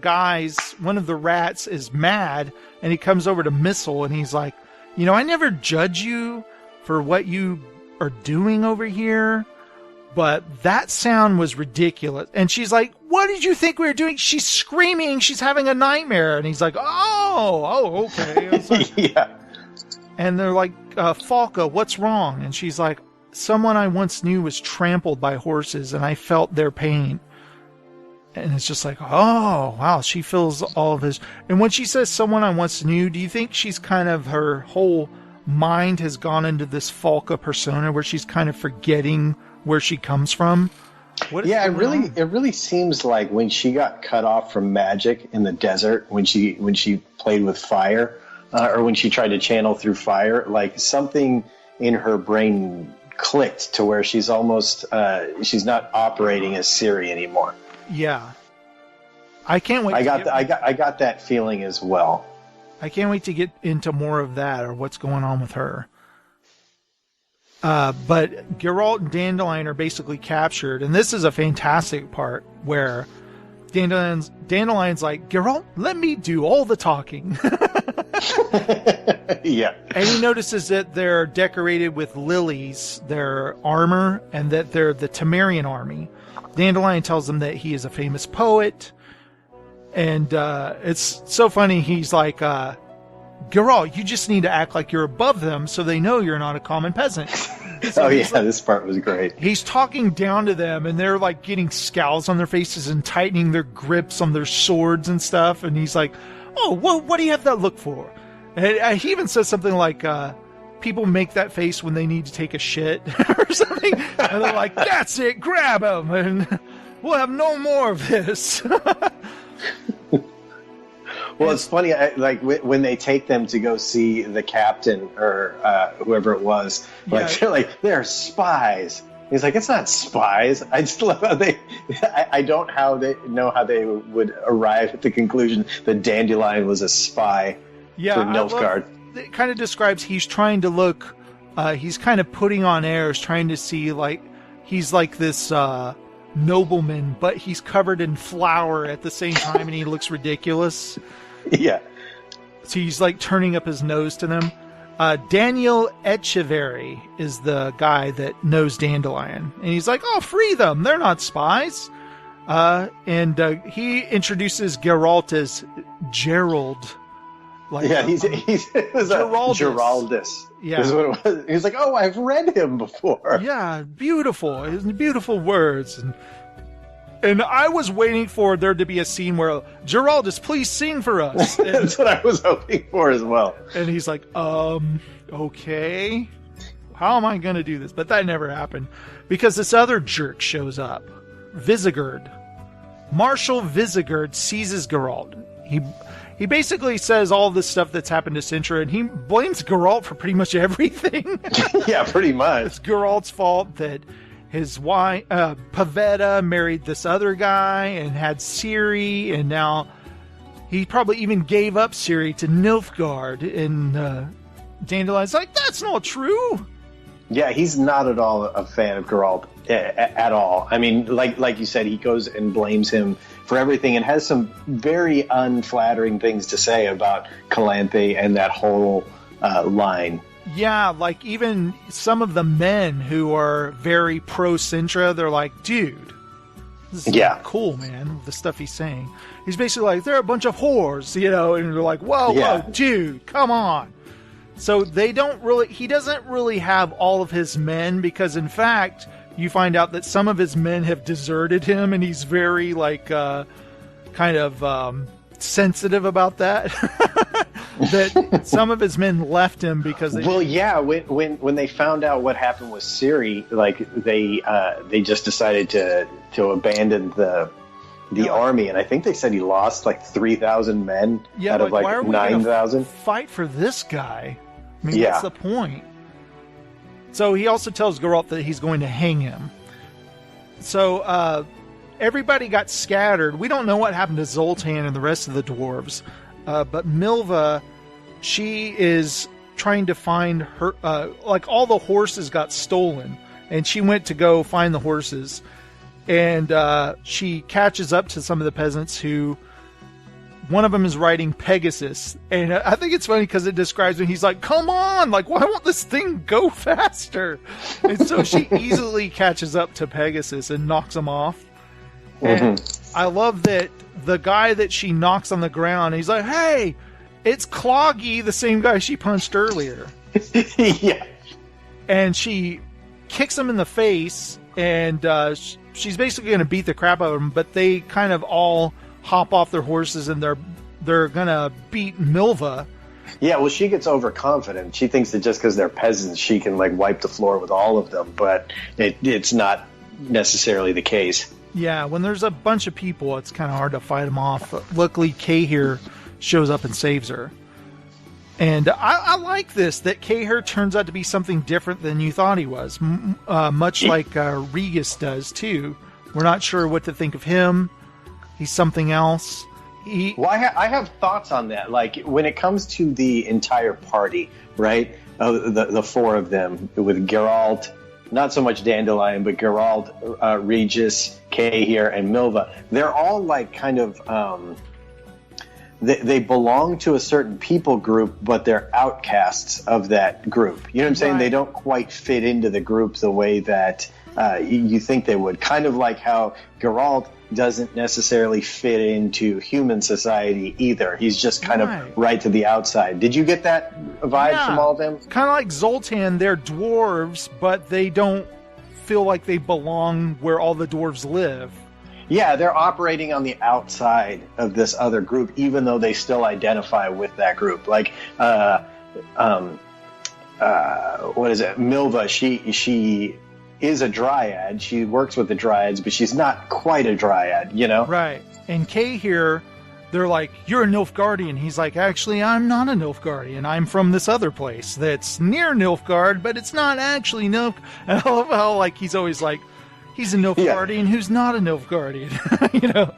rats is mad, and he comes over to Missile, and he's like, I never judge you for what you are doing over here, but that sound was ridiculous. And she's like, what did you think we were doing? She's screaming. She's having a nightmare. And he's like, oh, okay. Like, yeah. And they're like, Falca, what's wrong? And she's like, someone I once knew was trampled by horses, and I felt their pain. And it's just like, oh, wow, she feels all of his. And when she says someone I once knew, do you think she's kind of, her whole mind has gone into this Falca persona where she's kind of forgetting where she comes from? Yeah, it really seems like when she got cut off from magic in the desert, when she played with fire, or when she tried to channel through fire, like something in her brain clicked to where she's almost, she's not operating as Ciri anymore. Yeah, I can't wait. I got that feeling as well. I can't wait to get into more of that, or what's going on with her. But Geralt and Dandelion are basically captured, and this is a fantastic part where Dandelion's like, Geralt, let me do all the talking. Yeah. And he notices that they're decorated with lilies, their armor, and that they're the Temerian army. Dandelion tells them that he is a famous poet, and it's so funny. He's like, Geralt, you just need to act like you're above them so they know you're not a common peasant. So this part was great. He's talking down to them, and they're like getting scowls on their faces and tightening their grips on their swords and stuff. And he's like, "Oh, what do you have that look for?" And he even says something like, "People make that face when they need to take a shit or something." And they're like, "That's it, grab him, and we'll have no more of this." Well, it's funny, when they take them to go see the captain or whoever it was, they're like, they're spies. He's like, it's not spies. I just love how I don't know how they would arrive at the conclusion that Dandelion was a spy for Nilfgaard. It kind of describes he's trying to look, he's kind of putting on airs, trying to see like, he's like this nobleman, but he's covered in flour at the same time and he looks ridiculous. Yeah. So he's like turning up his nose to them. Daniel Echeverry is the guy that knows Dandelion. And he's like, oh, free them. They're not spies. And he introduces Geralt as Gerald. He's Geraldus. Yeah. Is what it was. He's like, oh, I've read him before. Yeah, beautiful. Beautiful words. And I was waiting for there to be a scene where, Geraldus, please sing for us. And, that's what I was hoping for as well. And he's like, okay. How am I going to do this? But that never happened. Because this other jerk shows up. Visigurd. Marshal Visigurd seizes Geralt. He basically says all this stuff that's happened to Sintra, and he blames Geralt for pretty much everything. Yeah, pretty much. It's Geralt's fault that his wife, Pavetta, married this other guy and had Ciri, and now he probably even gave up Ciri to Nilfgaard. And Dandelion's like, that's not true. Yeah, he's not at all a fan of Geralt at all. I mean, like you said, he goes and blames him for everything and has some very unflattering things to say about Calanthe and that whole line. Yeah, like even some of the men who are very pro-Sintra, they're like, dude, this is cool, man, the stuff he's saying. He's basically like, they're a bunch of whores, and they're like, whoa, dude, come on. So he doesn't really have all of his men, because in fact, you find out that some of his men have deserted him, and he's very sensitive about that. That some of his men left him because they... Well, yeah, when they found out what happened with Ciri, they just decided to abandon the army, and I think they said he lost 3,000 men out of 9,000. Fight for this guy. I mean, what's the point? So he also tells Geralt that he's going to hang him. So everybody got scattered. We don't know what happened to Zoltan and the rest of the dwarves. But Milva, she is trying to find her... all the horses got stolen. And she went to go find the horses. And she catches up to some of the peasants who... One of them is riding Pegasus. And I think it's funny because it describes him. He's like, come on! Why won't this thing go faster? And so she easily catches up to Pegasus and knocks him off. And I love that the guy that she knocks on the ground, he's like, hey, it's Cloggy, the same guy she punched earlier. Yeah. And she kicks him in the face, and she's basically going to beat the crap out of him, but they kind of all hop off their horses, and they're going to beat Milva. Yeah, well, she gets overconfident. She thinks that just because they're peasants, she can wipe the floor with all of them, but it's not necessarily the case. Yeah, when there's a bunch of people, it's kind of hard to fight them off. Luckily, Cahir shows up and saves her. And I like this, that Cahir turns out to be something different than you thought he was. Much like Regis does, too. We're not sure what to think of him. He's something else. I have thoughts on that. When it comes to the entire party, right? The four of them, with Geralt... Not so much Dandelion, but Geralt, Regis, Cahir, and Milva. They're all they belong to a certain people group, but they're outcasts of that group. You know what I'm saying? Right. They don't quite fit into the group the way that you think they would. Kind of like how Geralt doesn't necessarily fit into human society either. He's just kind of right to the outside. Did you get that vibe from all of them? Kind of like Zoltan, they're dwarves, but they don't feel like they belong where all the dwarves live. Yeah, they're operating on the outside of this other group, even though they still identify with that group. Like, what is it? Milva, she is a dryad. She works with the dryads, but she's not quite a dryad, you know? Right. And Kay here, they're like, you're a Nilfgaardian. He's like, actually, I'm not a Nilfgaardian. I'm from this other place that's near Nilfgaard, but it's not actually Nilf. And I love how, like, he's always like, he's a Nilfgaardian who's not a Nilfgaardian, you know?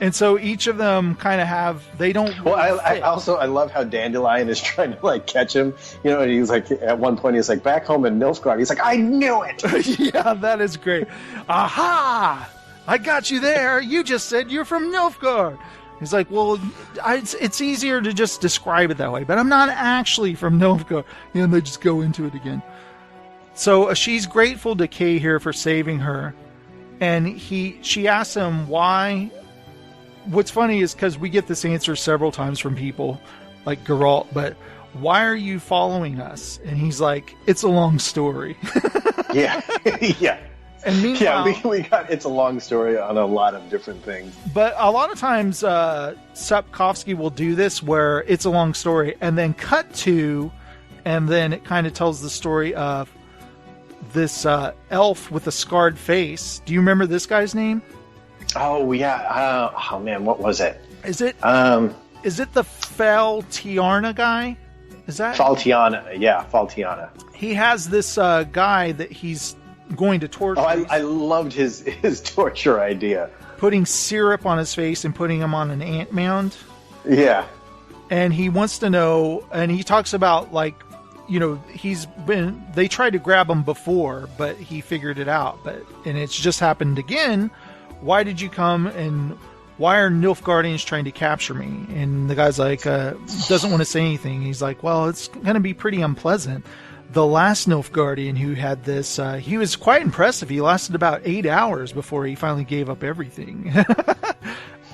And so each of them kind of have, they don't. Well, I love how Dandelion is trying to like catch him. You know, and he's like, at one point, he's like, back home in Nilfgaard. He's like, I knew it. Yeah, that is great. Aha! I got you there. You just said you're from Nilfgaard. He's like, well, it's easier to just describe it that way, but I'm not actually from Nilfgaard. And they just go into it again. So she's grateful to Kay here for saving her, and she asks him why. What's funny is because we get this answer several times from people like Geralt, but why are you following us? And he's like, it's a long story. Yeah. Yeah. And meanwhile, we got it's a long story on a lot of different things. But a lot of times Sapkowski will do this where it's a long story and then cut to, and then it kind of tells the story of this elf with a scarred face. Do you remember this guy's name? Oh yeah. Oh man, what was it? Is it the Faltiana guy? Is that Faltiana? Yeah, Faltiana. He has this guy that he's going to torture. Oh, I loved his torture idea. Putting syrup on his face and putting him on an ant mound. Yeah. And he wants to know, and he talks about like, you know, they tried to grab him before, but he figured it out. And it's just happened again. Why did you come, and why are Nilfgaardians trying to capture me? And the guy's like, doesn't want to say anything. He's like, well, it's going to be pretty unpleasant. The last Nilfgaardian who had this, he was quite impressive. He lasted about 8 hours before he finally gave up everything.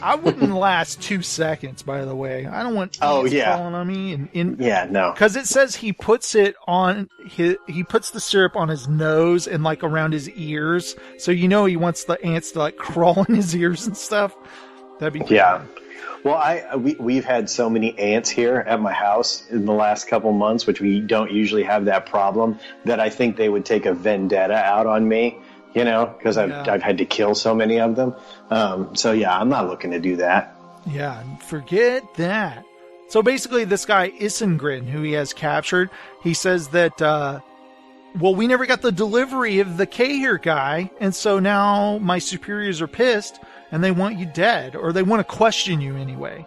I wouldn't last 2 seconds, by the way. I don't want ants falling on me. Yeah, no. Because it says he puts it on he puts the syrup on his nose and like around his ears. So you know he wants the ants to like crawl in his ears and stuff. That'd be cool. Well, we've had so many ants here at my house in the last couple months, which we don't usually have that problem, that I think they would take a vendetta out on me. You know, because I've had to kill so many of them. So yeah, I'm not looking to do that. Yeah, forget that. So basically, this guy Isengrin, who he has captured, he says that, well, we never got the delivery of the Cahir guy, and so now my superiors are pissed, and they want you dead, or they want to question you anyway.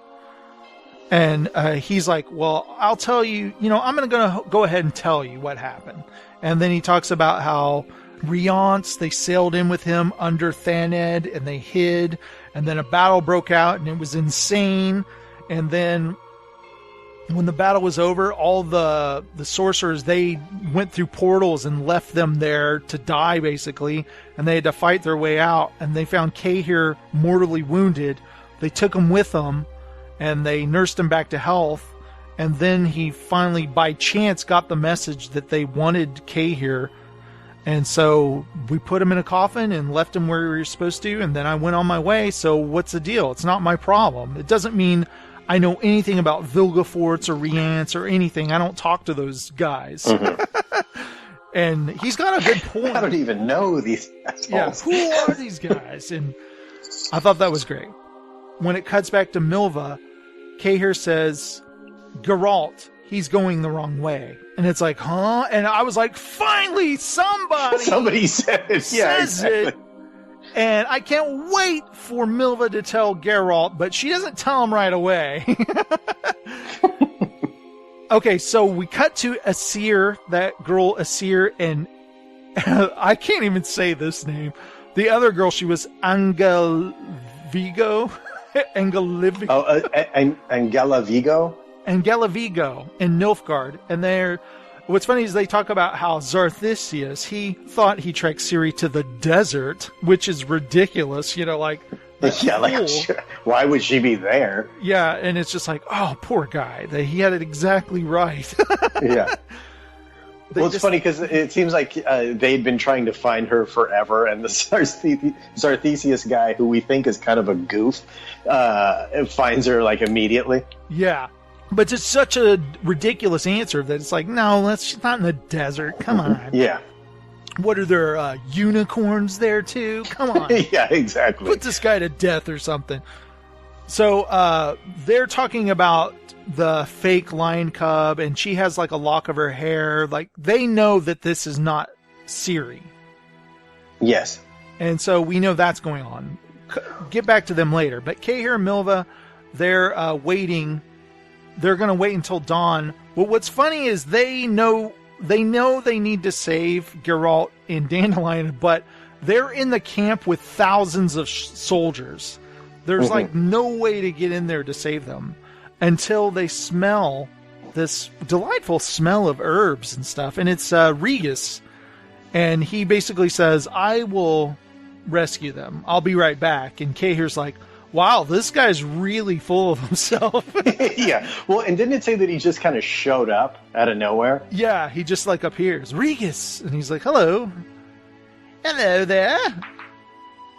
And he's like, well, I'll tell you, you know, I'm going to go ahead and tell you what happened. And then he talks about how Riance, they sailed in with him under Thaned and they hid, and then a battle broke out and it was insane. And then when the battle was over, all the sorcerers, they went through portals and left them there to die basically, and they had to fight their way out, and they found Cahir mortally wounded. They took him with them and they nursed him back to health, and then he finally by chance got the message that they wanted Cahir. And so we put him in a coffin and left him where we were supposed to, and then I went on my way. So what's the deal? It's not my problem. It doesn't mean I know anything about Vilgefortz or Riance or anything. I don't talk to those guys. Mm-hmm. And he's got a good point. I don't even know these assholes. Yeah, who are these guys? And I thought that was great. When it cuts back to Milva, Cahir says, Geralt, he's going the wrong way. And it's like, huh? And I was like, finally, somebody said it. Says it. And I can't wait for Milva to tell Geralt, but she doesn't tell him right away. Okay, so we cut to Asir, that girl Asir, and I can't even say this name. The other girl, she was Angelivigo. Angelivigo. Oh, Angelivigo? Angelivigo in Nilfgaard, and What's funny is they talk about how Zarthisius, he thought he trekked Ciri to the desert, which is ridiculous, like... Yeah, like, why would she be there? Yeah, and it's just like, oh, poor guy. He had it exactly right. Yeah. Well, it's funny because it seems like they'd been trying to find her forever, and the Zarthisius guy, who we think is kind of a goof, finds her, like, immediately. Yeah. But it's such a ridiculous answer that it's like, no, she's not in the desert. Come on. Yeah. What are there, unicorns there too? Come on. Yeah, exactly. Put this guy to death or something. So, they're talking about the fake lion cub, and she has like a lock of her hair. Like, they know that this is not Ciri. Yes. And so we know that's going on. Get back to them later. But Cahir and Milva, they're waiting. They're going to wait until dawn. Well, what's funny is they know they need to save Geralt and Dandelion, but they're in the camp with thousands of soldiers. There's like no way to get in there to save them until they smell this delightful smell of herbs and stuff. And it's Regis. And he basically says, I will rescue them. I'll be right back. And Cahir's like, wow, this guy's really full of himself. Yeah. Well, and didn't it say that he just kind of showed up out of nowhere? Yeah, he just like appears. Regis. And he's like, hello. Hello there.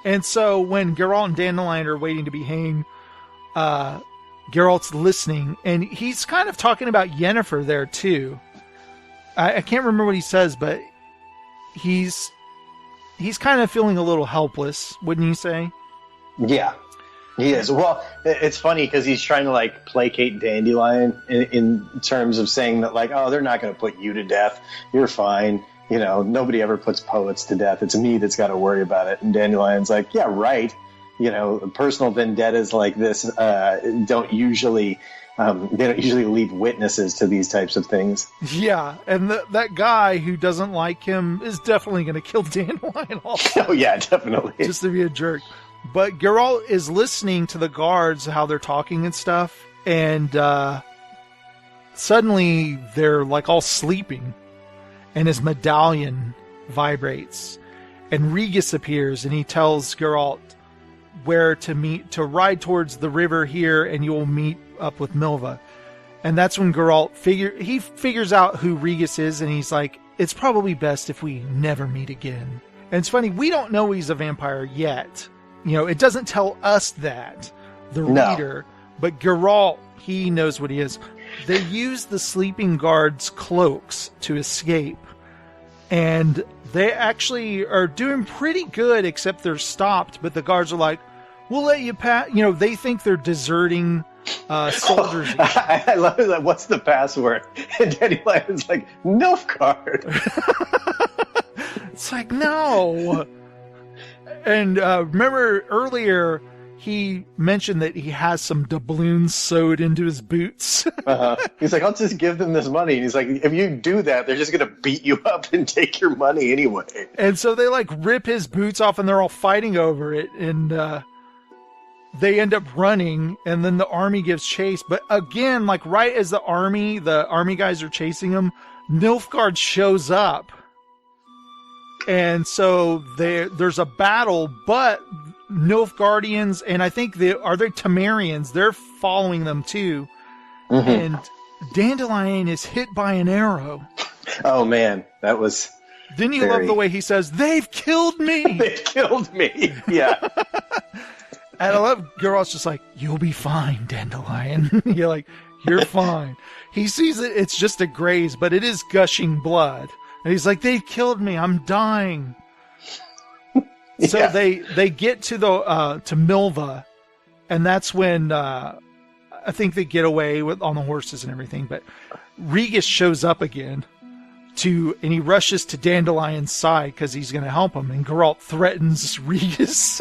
And so when Geralt and Dandelion are waiting to be hanged, Geralt's listening, and he's kind of talking about Yennefer there too. I can't remember what he says, but he's kind of feeling a little helpless, wouldn't you say? Yeah. He is. Well, it's funny because he's trying to like placate Dandelion in terms of saying that like, oh, they're not going to put you to death. You're fine. You know, nobody ever puts poets to death. It's me that's got to worry about it. And Dandelion's like, yeah, right. You know, personal vendettas like this don't usually leave witnesses to these types of things. Yeah, and that guy who doesn't like him is definitely going to kill Dandelion also. Oh yeah, definitely. Just to be a jerk. But Geralt is listening to the guards, how they're talking and stuff, and suddenly they're like all sleeping, and his medallion vibrates, and Regis appears, and he tells Geralt where to meet, to ride towards the river here, and you'll meet up with Milva. And that's when Geralt figures out who Regis is, and he's like, it's probably best if we never meet again. And it's funny, we don't know he's a vampire yet. You know, it doesn't tell us that, the reader, but Geralt, he knows what he is. They use the sleeping guards' cloaks to escape, and they actually are doing pretty good, except they're stopped, but the guards are like, we'll let you pass. You know, they think they're deserting soldiers. I love it. Like, what's the password? And Dandelion's like, Nilfgaard. It's like, no. And remember earlier, he mentioned that he has some doubloons sewed into his boots. He's like, I'll just give them this money. And he's like, if you do that, they're just going to beat you up and take your money anyway. And so they like rip his boots off, and they're all fighting over it. And they end up running, and then the army gives chase. But again, like right as the army guys are chasing him, Nilfgaard shows up. And so there's a battle, but Nilfgaardians, and I think are they Temerians, they're following them too. And Dandelion is hit by an arrow. Oh man, that was... Didn't you love the way he says, they've killed me? They've killed me, yeah. And I love Geralt's just like, you'll be fine, Dandelion. You're like, you're fine. He sees it's just a graze, but it is gushing blood. And he's like, they've killed me. I'm dying. Yeah. So they get to to Milva, and that's when I think they get away on the horses and everything. But Regis shows up again and he rushes to Dandelion's side because he's going to help him. And Geralt threatens Regis.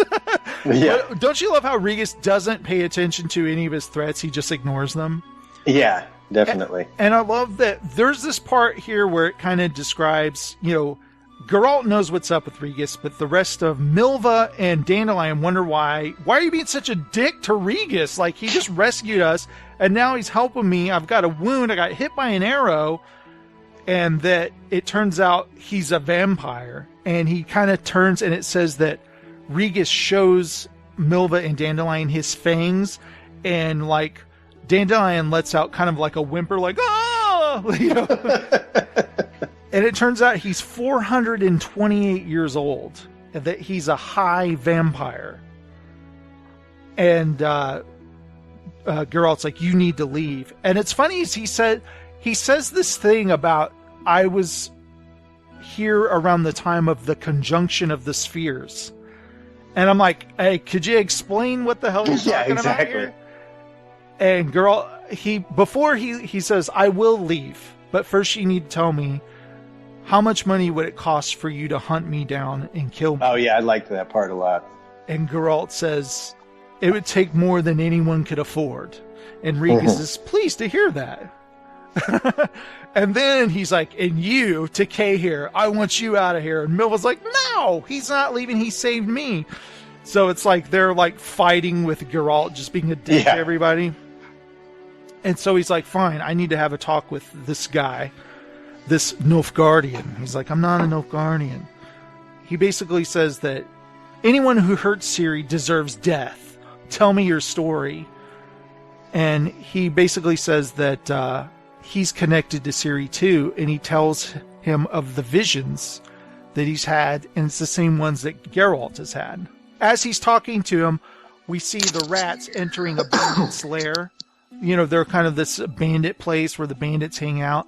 Yeah. But don't you love how Regis doesn't pay attention to any of his threats? He just ignores them. Yeah. Definitely. And I love that there's this part here where it kind of describes, you know, Geralt knows what's up with Regis, but the rest of Milva and Dandelion wonder why are you being such a dick to Regis? Like, he just rescued us, and now he's helping me. I've got a wound. I got hit by an arrow. and that it turns out he's a vampire. And he kind of turns, and it says that Regis shows Milva and Dandelion his fangs, and like Dandelion lets out kind of like a whimper, like oh, you know. And it turns out he's 428 years old, and that he's a high vampire. And Geralt's like, you need to leave. And it's funny, is he says this thing about, I was here around the time of the conjunction of the spheres. And I'm like, hey, could you explain what the hell you're talking about here? And Geralt, he says, I will leave, but first you need to tell me, how much money would it cost for you to hunt me down and kill me? Oh yeah, I liked that part a lot. And Geralt says, it would take more than anyone could afford. And Regis is pleased to hear that. And then he's like, and you, Takei here, I want you out of here. And Milva's like, no, he's not leaving. He saved me. So it's like they're like fighting with Geralt, just being a dick to everybody. And so he's like, fine, I need to have a talk with this guy, this Nilfgaardian. He's like, I'm not a Nilfgaardian. He basically says that anyone who hurts Ciri deserves death. Tell me your story. And he basically says that he's connected to Ciri too, and he tells him of the visions that he's had, and it's the same ones that Geralt has had. As he's talking to him, we see the rats entering a bandit's lair. You know, they're kind of this bandit place where the bandits hang out.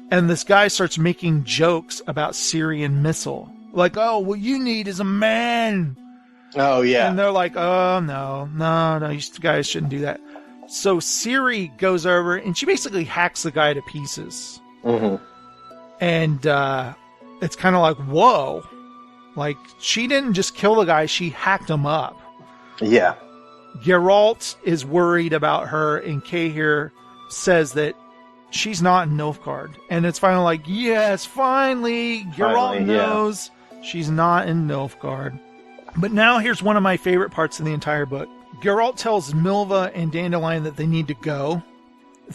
And this guy starts making jokes about Ciri and Missile. Like, oh, what you need is a man. Oh, yeah. And they're like, oh, no, you guys shouldn't do that. So Ciri goes over and she basically hacks the guy to pieces. Mm-hmm. And it's kind of like, whoa. Like, she didn't just kill the guy, she hacked him up. Yeah. Geralt is worried about her, and Cahir says that she's not in Nilfgaard. And it's finally like, yes, finally, Geralt knows she's not in Nilfgaard. But now here's one of my favorite parts of the entire book. Geralt tells Milva and Dandelion that they need to go,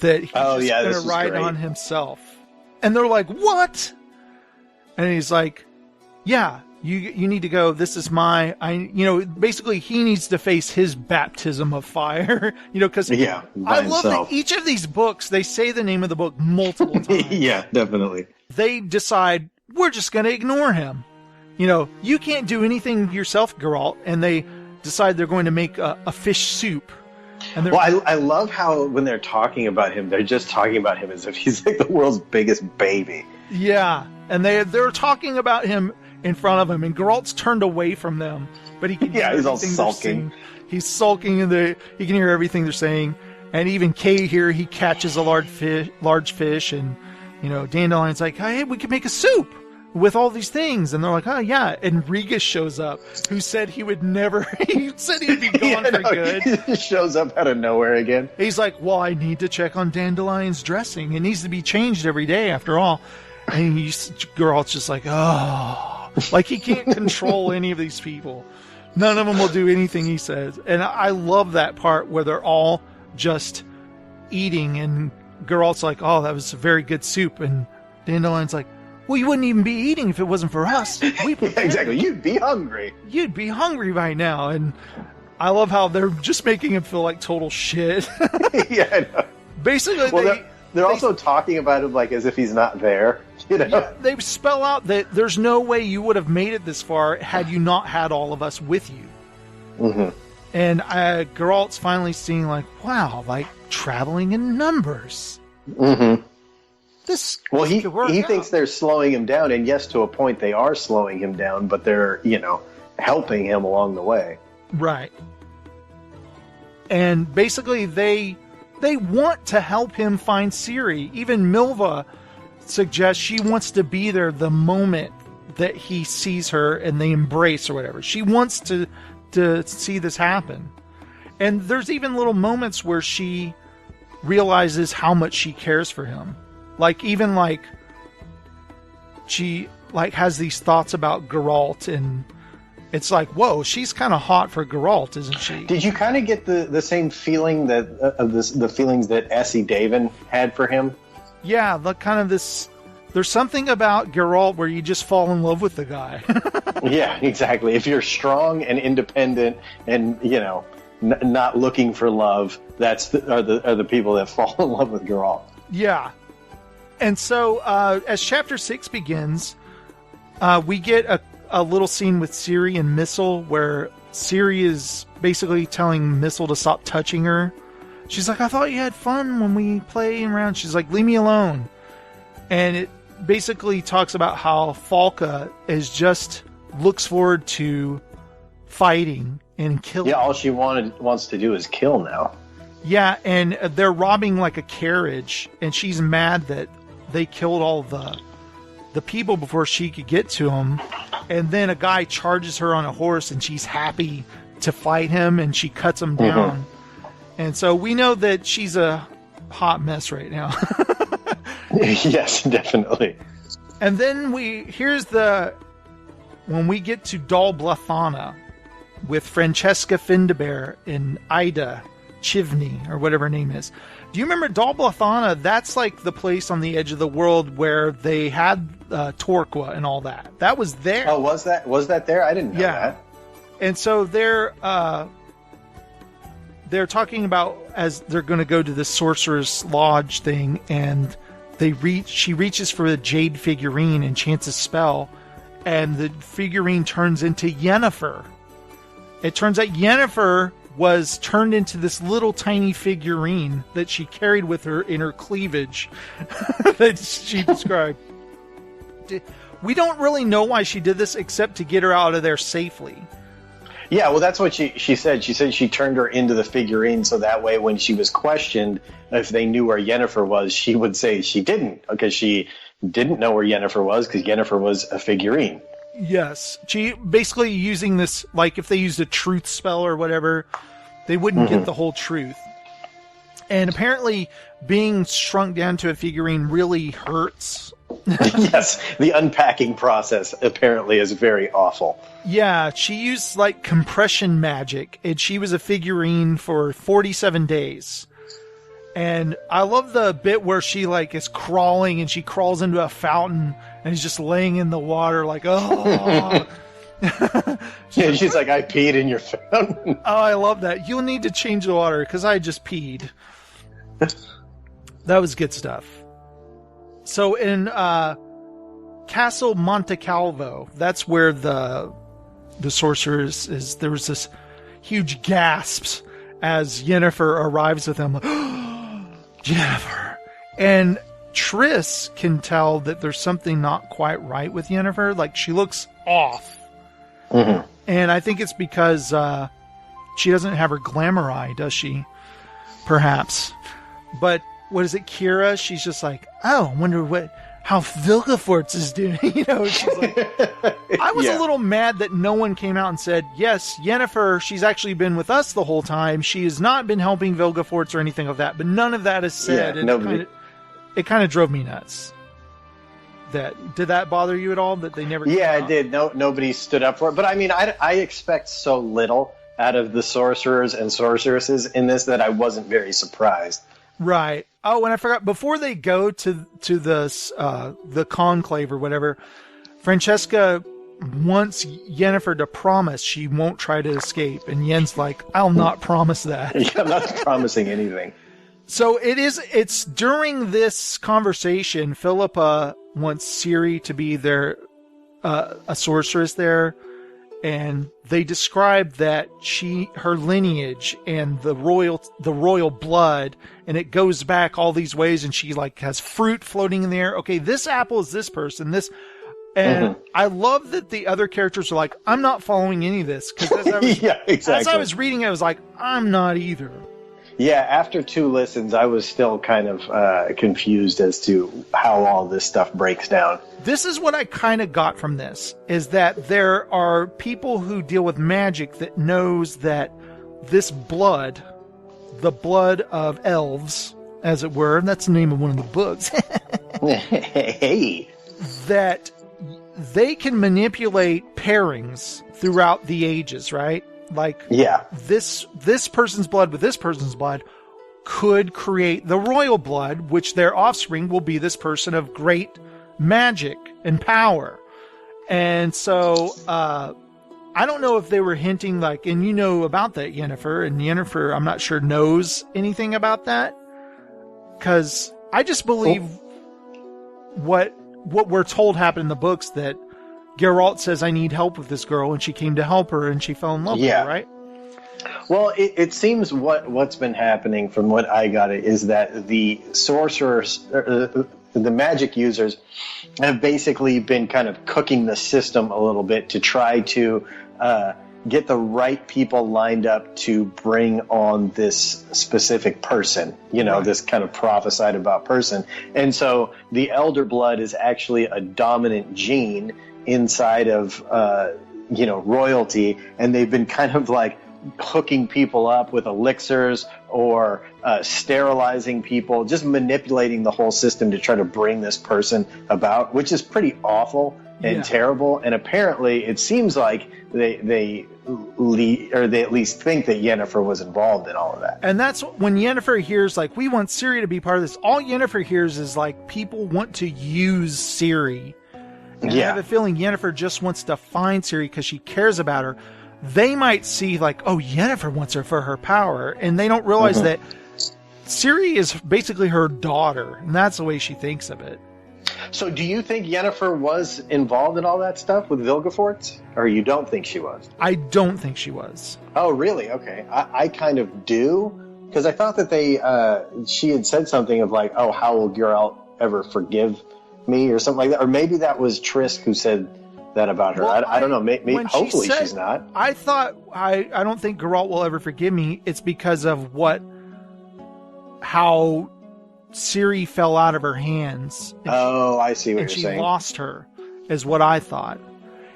that he's going to ride on himself. And they're like, what? And he's like, yeah, you need to go. This is basically he needs to face his baptism of fire, because I love that each of these books, they say the name of the book multiple times. Yeah, definitely. They decide, we're just going to ignore him. You can't do anything yourself, Geralt. And they decide they're going to make a fish soup. And I love how when they're talking about him, they're just talking about him as if he's like the world's biggest baby. Yeah, and they're talking about him in front of him, and Geralt's turned away from them, but he can hear he's all sulking. He's sulking, and he can hear everything they're saying. And even Kay here, he catches a large fish, and Dandelion's like, hey, we can make a soup with all these things. And they're like, oh yeah. And Regis shows up, who said he would never, he said he'd be gone for good. He just shows up out of nowhere again. He's like, well, I need to check on Dandelion's dressing. It needs to be changed every day after all. And Geralt's just like, oh, like he can't control any of these people. None of them will do anything he says. And I love that part where they're all just eating, and Geralt's like, oh, that was a very good soup. And Dandelion's like, well, you wouldn't even be eating if it wasn't for us. Exactly. You'd be hungry. You'd be hungry by now. And I love how they're just making him feel like total shit. Yeah, I know. Basically, they're also talking about him like as if he's not there. Yeah, they spell out that there's no way you would have made it this far had you not had all of us with you. Mm-hmm. And Geralt's finally seeing like, wow, like traveling in numbers. Mm-hmm. He thinks they're slowing him down, and yes, to a point they are slowing him down, but they're, helping him along the way. Right. And basically they want to help him find Ciri. Even Milva suggests she wants to be there the moment that he sees her and they embrace or whatever. She wants to see this happen. And there's even little moments where she realizes how much she cares for him. Like, even like she like has these thoughts about Geralt, and it's like, whoa, she's kind of hot for Geralt, isn't she? Did you kind of get the same feeling the feelings that Essie Davin had for him? Yeah, the kind of this There's something about Geralt where you just fall in love with the guy. Yeah, exactly. If you're strong and independent and, not looking for love, are the people that fall in love with Geralt. Yeah. And so as Chapter 6 begins, we get a little scene with Ciri and Missile where Ciri is basically telling Missile to stop touching her. She's like, I thought you had fun when we play around. She's like, leave me alone. And it basically talks about how Falka looks forward to fighting and killing. Yeah, all she wants to do is kill now. Yeah, and they're robbing like a carriage, and she's mad that they killed all the people before she could get to them. And then a guy charges her on a horse, and she's happy to fight him, and she cuts him down. And so we know that she's a hot mess right now. Yes, definitely. And then when we get to Dol Blathana with Francesca Findabair and Ida Chivney, or whatever her name is. Do you remember Dol Blathana? That's like the place on the edge of the world where they had Torqua and all that. That was there. Oh, was that there? I didn't know that. And so they're talking about as they're going to go to the Sorcerer's Lodge thing, and she reaches for the jade figurine and chants a spell, and the figurine turns into Yennefer. It turns out Yennefer was turned into this little tiny figurine that she carried with her in her cleavage that she described. We don't really know why she did this except to get her out of there safely. Yeah, well, that's what she said. She said she turned her into the figurine so that way when she was questioned if they knew where Yennefer was, she would say she didn't, because she didn't know where Yennefer was because Yennefer was a figurine. Yes. She basically using this, like if they used a truth spell or whatever, they wouldn't get the whole truth. And apparently being shrunk down to a figurine really hurts. Yes, the unpacking process apparently is very awful. Yeah, she used like compression magic, and she was a figurine for 47 days. And I love the bit where she like is crawling and she crawls into a fountain and is just laying in the water like, oh. Yeah, she's like, I peed in your fountain. Oh, I love that. You'll need to change the water because I just peed. That was good stuff. So in Castle Monte Calvo, that's where the sorcerer is. There was this huge gasps as Yennefer arrives with him. Yennefer. And Triss can tell that there's something not quite right with Yennefer. Like, she looks off. Mm-hmm. And I think it's because she doesn't have her glamour eye, does she? Perhaps. But what is it, Kira? She's just like, oh, I wonder how Vilgefortz is doing. She's like, I was a little mad that no one came out and said, yes, Yennefer, she's actually been with us the whole time. She has not been helping Vilgefortz or anything of that. But none of that is said. Yeah, and nobody. It kind of drove me nuts. Did that bother you at all? That they never? Yeah, it did. Nobody stood up for it. But I mean, I expect so little out of the sorcerers and sorceresses in this that I wasn't very surprised. Right. Oh, and I forgot, before they go to the conclave or whatever, Francesca wants Yennefer to promise she won't try to escape, and Yen's like, I'll not promise that. Yeah, I'm not promising anything. So it's during this conversation, Philippa wants Ciri to be a sorceress there, and they describe that her lineage and the royal blood, and it goes back all these ways, and she like has fruit floating in the air. Okay, this apple is this person, and I love that the other characters are like, I'm not following any of this, because as I was reading, I was like, I'm not either. Yeah, after 2 listens, I was still kind of confused as to how all this stuff breaks down. This is what I kind of got from this, is that there are people who deal with magic that knows that this blood, the blood of elves, as it were, and that's the name of one of the books, hey, that they can manipulate pairings throughout the ages, right? Like, yeah, this person's blood with this person's blood could create the royal blood, which their offspring will be this person of great magic and power. And so, I don't know if they were hinting like, and you know about that, Yennefer, and Yennefer, I'm not sure, knows anything about that. Because I just believe what we're told happened in the books, that Geralt says, I need help with this girl, and she came to help her, and she fell in love with her, right? Well, it seems what's been happening from what I got it is that the sorcerers, the magic users, have basically been kind of cooking the system a little bit to try to get the right people lined up to bring on this specific person, this kind of prophesied about person. And so the elder blood is actually a dominant gene inside of, royalty. And they've been kind of like hooking people up with elixirs or sterilizing people, just manipulating the whole system to try to bring this person about, which is pretty awful and terrible. And apparently it seems like they at least think that Yennefer was involved in all of that. And that's when Yennefer hears, like, we want Ciri to be part of this. All Yennefer hears is, like, people want to use Ciri. And I have a feeling Yennefer just wants to find Ciri because she cares about her. They might see, like, oh, Yennefer wants her for her power. And they don't realize that Ciri is basically her daughter. And that's the way she thinks of it. So do you think Yennefer was involved in all that stuff with Vilgefortz? Or you don't think she was? I don't think she was. Oh, really? Okay. I kind of do. Because I thought that she had said something of like, oh, how will Geralt ever forgive me? Or something like that. Or maybe that was Trisk who said that about her. Well, I don't know. Maybe hopefully she's not. I thought, I don't think Geralt will ever forgive me. It's because of how Ciri fell out of her hands. I see what you're saying. And she lost her, is what I thought.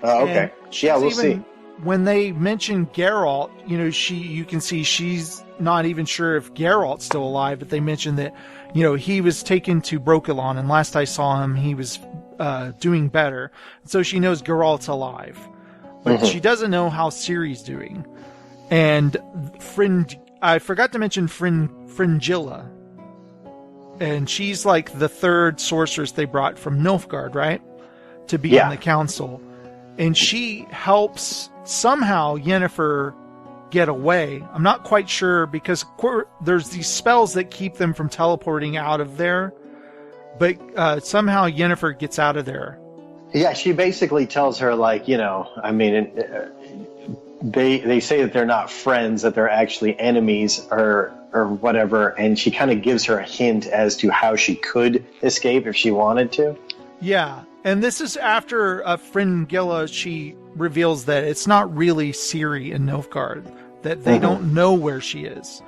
Oh, okay. Yeah, we'll see. When they mention Geralt, you can see she's not even sure if Geralt's still alive, but they mentioned that, he was taken to Brokilon, and last I saw him, he was doing better. So she knows Geralt's alive. But she doesn't know how Ciri's doing. And I forgot to mention Fringilla. And she's like the third sorceress they brought from Nilfgaard, right? To be on the council. And she helps somehow Yennefer get away. I'm not quite sure because there's these spells that keep them from teleporting out of there. But somehow Yennefer gets out of there. Yeah, she basically tells her, like, they say that they're not friends, that they're actually enemies or whatever, and she kind of gives her a hint as to how she could escape if she wanted to. Yeah. And this is after Fringilla, she reveals that it's not really Ciri in Nilfgaard, that they don't know where she is.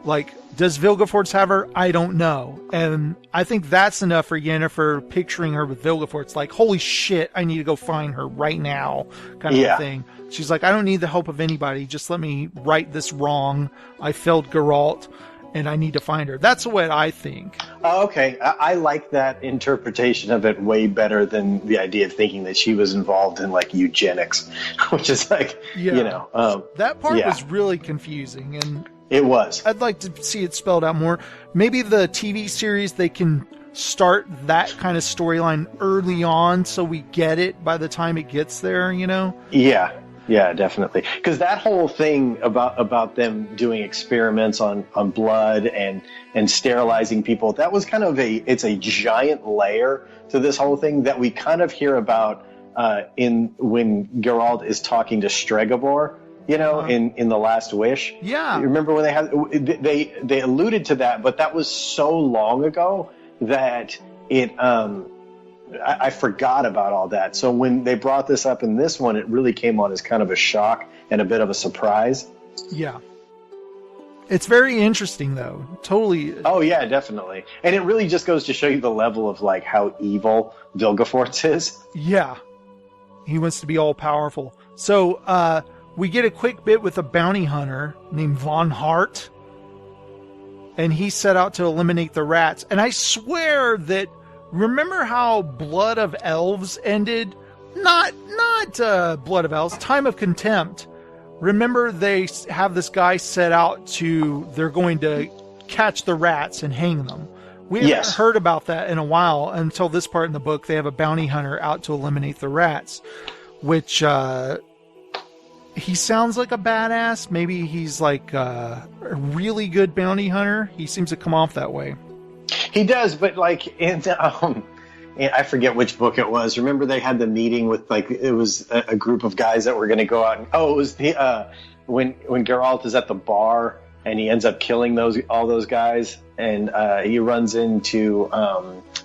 Like, does Vilgefortz have her? I don't know. And I think that's enough for Yennefer picturing her with Vilgefortz. Like, holy shit, I need to go find her right now, kind of thing. She's like, I don't need the help of anybody. Just let me right this wrong. I failed Geralt, and I need to find her. That's what I think. Oh, okay. I like that interpretation of it way better than the idea of thinking that she was involved in, like, eugenics, which is like, that part was really confusing, and it was. I'd like to see it spelled out more. Maybe the TV series, they can start that kind of storyline early on so we get it by the time it gets there, Yeah, definitely. Because that whole thing about them doing experiments on blood and sterilizing people, that was kind of it's a giant layer to this whole thing that we kind of hear about when Geralt is talking to Stregobor. In The Last Wish. Yeah. You remember when they alluded to that, but that was so long ago that it I forgot about all that. So when they brought this up in this one, it really came on as kind of a shock and a bit of a surprise. Yeah. It's very interesting, though. Totally. Oh, yeah, definitely. And it really just goes to show you the level of, like, how evil Vilgefortz is. Yeah. He wants to be all-powerful. So, we get a quick bit with a bounty hunter named Von Hart. And he set out to eliminate the rats. And I swear that... Remember how Blood of Elves ended? Not Blood of Elves. Time of Contempt. Remember they have this guy set out to... They're going to catch the rats and hang them. We haven't heard about that in a while until this part in the book. They have a bounty hunter out to eliminate the rats, which he sounds like a badass. Maybe he's like a really good bounty hunter. He seems to come off that way. He does, but like in I forget which book it was. Remember they had the meeting with like it was a group of guys that were going to go out. And, it was the when Geralt is at the bar and he ends up killing all those guys, and he runs into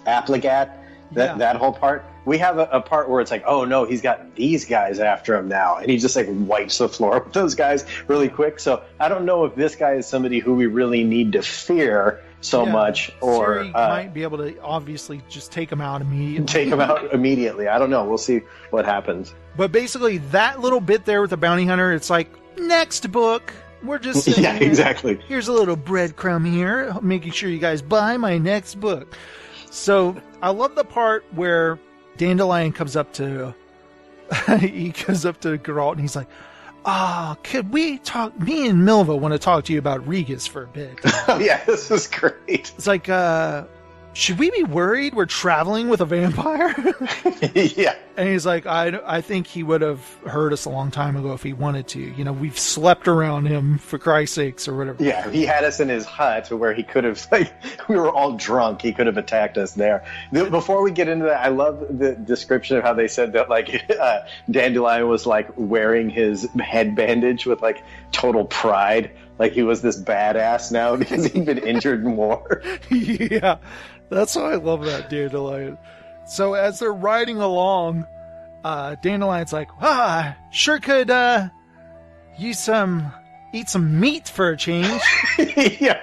Appligat. That whole part. We have a part where it's like, oh no, he's got these guys after him now, and he just like wipes the floor with those guys really quick. So I don't know if this guy is somebody who we really need to fear so much, or Ciri might be able to obviously just take him out immediately. I don't know. We'll see what happens. But basically, that little bit there with the bounty hunter, it's like next book. We're just saying, exactly. Here's a little breadcrumb here, making sure you guys buy my next book. So I love the part where Dandelion comes up to Geralt and he's like, could we talk? Me and Milva want to talk to you about Regis for a bit. Oh, yeah, this is great. It's like, should we be worried we're traveling with a vampire? Yeah. And he's like, I think he would have heard us a long time ago if he wanted to. You know, we've slept around him, for Christ's sakes, or whatever. Yeah, he had us in his hut where he could have, like, we were all drunk. He could have attacked us there. Before we get into that, I love the description of how they said that, like, Dandelion was, like, wearing his head bandage with, like, total pride. Like, he was this badass now because he'd been injured more. Yeah. That's why I love that Dandelion. So as they're riding along, Dandelion's like, sure could eat some meat for a change. Yeah.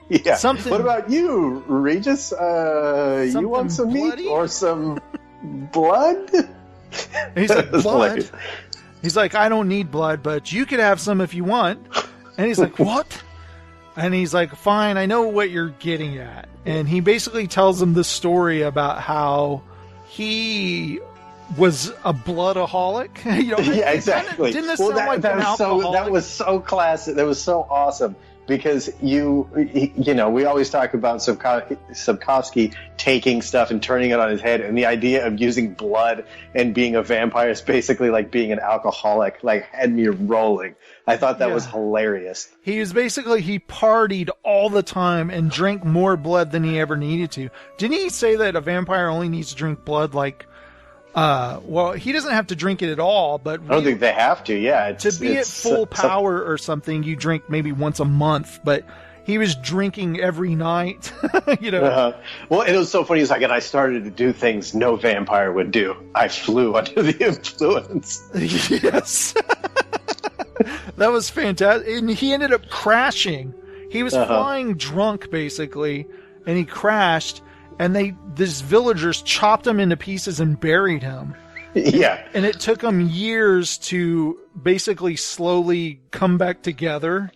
Yeah. Something, what about you, Regis? You want some bloody? Meat or some blood? And he's like, blood? He's like, I don't need blood, but you could have some if you want. And he's like, what? And he's like, fine, I know what you're getting at. And he basically tells him the story about how he was a bloodaholic. You know, yeah, exactly. Didn't this sound like an alcoholic? That was so classic. That was so awesome. Because you know, we always talk about Sapkowski taking stuff and turning it on his head, and the idea of using blood and being a vampire is basically like being an alcoholic. Like, had me rolling. I thought that was hilarious. He partied all the time and drank more blood than he ever needed to. Didn't he say that a vampire only needs to drink blood like, well, he doesn't have to drink it at all, but I don't think they have to, yeah. To be at full power or something, you drink maybe once a month, but he was drinking every night, you know. Well, it was so funny. He's like, and I started to do things no vampire would do. I flew under the influence. Yes. That was fantastic. And he ended up crashing. He was flying drunk, basically, and he crashed, and these villagers chopped him into pieces and buried him. Yeah. And it took him years to basically slowly come back together.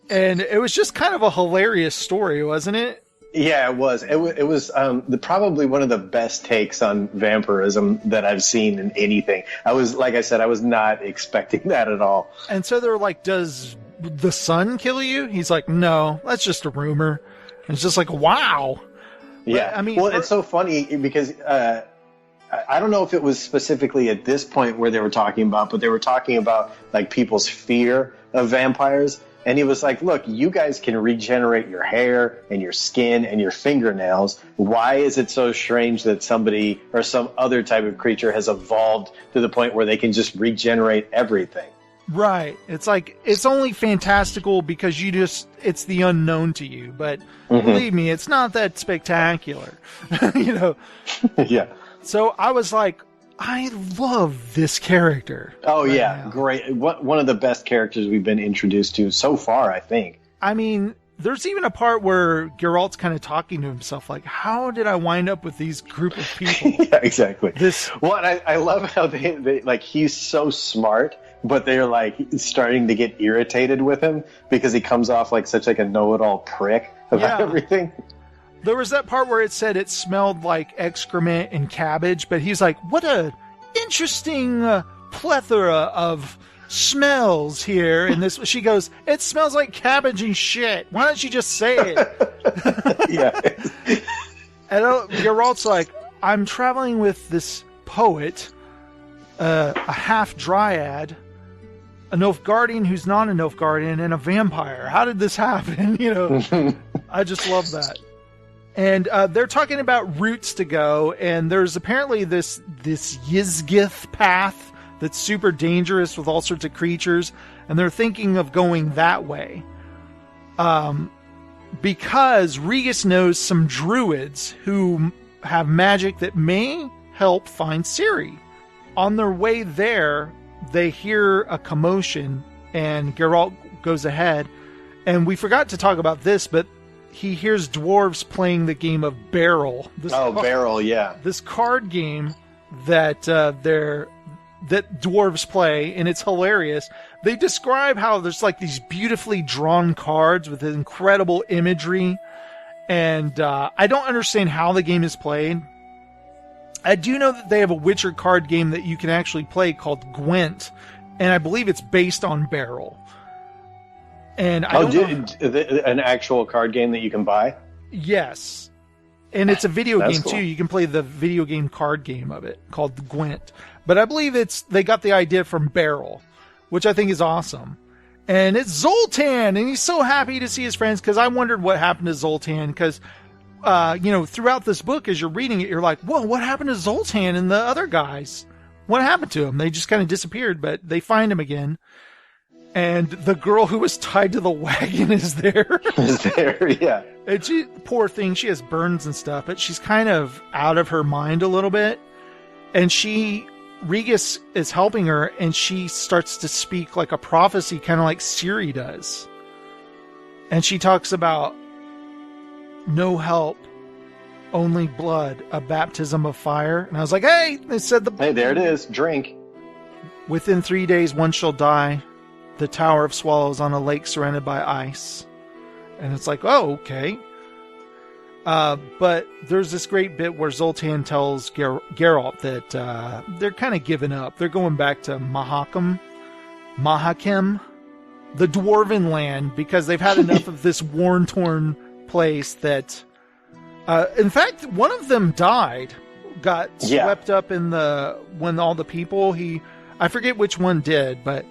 And it was just kind of a hilarious story, wasn't it? Yeah, it was. It was probably one of the best takes on vampirism that I've seen in anything. Like I said, I was not expecting that at all. And so they're like, does the sun kill you? He's like, no, that's just a rumor. And it's just like, wow. Yeah. But, I mean, well, it's so funny because I don't know if it was specifically at this point where they were talking about, but they were talking about like people's fear of vampires. And he was like, look, you guys can regenerate your hair and your skin and your fingernails. Why is it so strange that somebody or some other type of creature has evolved to the point where they can just regenerate everything? Right. It's like, it's only fantastical because it's the unknown to you. But believe me, it's not that spectacular. You know? Yeah. So I was like, I love this character. Oh, yeah. Now. Great. One of the best characters we've been introduced to so far, I think. I mean, there's even a part where Geralt's kind of talking to himself, like, how did I wind up with these group of people? Yeah, exactly. Well, and I love how they like, he's so smart, but they're like starting to get irritated with him because he comes off like such like a know-it-all prick about everything. There was that part where it said it smelled like excrement and cabbage, but he's like, what a interesting plethora of smells here. And she goes, it smells like cabbage and shit. Why don't you just say it? Yeah. And Geralt's like, I'm traveling with this poet, a half-dryad, a Nilfgaardian who's not a Nilfgaardian, and a vampire. How did this happen? I just love that. And they're talking about routes to go, and there's apparently this Yizgith path that's super dangerous with all sorts of creatures, and they're thinking of going that way. Because Regis knows some druids who have magic that may help find Ciri. On their way there, they hear a commotion, and Geralt goes ahead. And we forgot to talk about this, but he hears dwarves playing the game of Barrel. Barrel, yeah. This card game that that dwarves play, and it's hilarious. They describe how there's like these beautifully drawn cards with incredible imagery, and I don't understand how the game is played. I do know that they have a Witcher card game that you can actually play called Gwent, and I believe it's based on Barrel. And an actual card game that you can buy? Yes. And it's a video game cool. too. You can play the video game card game of it called Gwent. But I believe they got the idea from Barrel, which I think is awesome. And it's Zoltan, and he's so happy to see his friends, because I wondered what happened to Zoltan, because throughout this book, as you're reading it, you're like, whoa, what happened to Zoltan and the other guys? What happened to him? They just kind of disappeared, but they find him again. And the girl who was tied to the wagon is there. Yeah. And she, poor thing, she has burns and stuff, but she's kind of out of her mind a little bit. And Regis is helping her, and she starts to speak like a prophecy, kind of like Ciri does. And she talks about no help, only blood, a baptism of fire. And I was like, hey, they said Hey, there it is. Drink. Within 3 days, one shall die. The Tower of Swallows on a lake surrounded by ice. And it's like, oh, okay. But there's this great bit where Zoltan tells Geralt that they're kind of giving up. They're going back to Mahakam, the Dwarven land, because they've had enough of this worn-torn place that... in fact, one of them died, got swept up in when all the people... I forget which one did, but...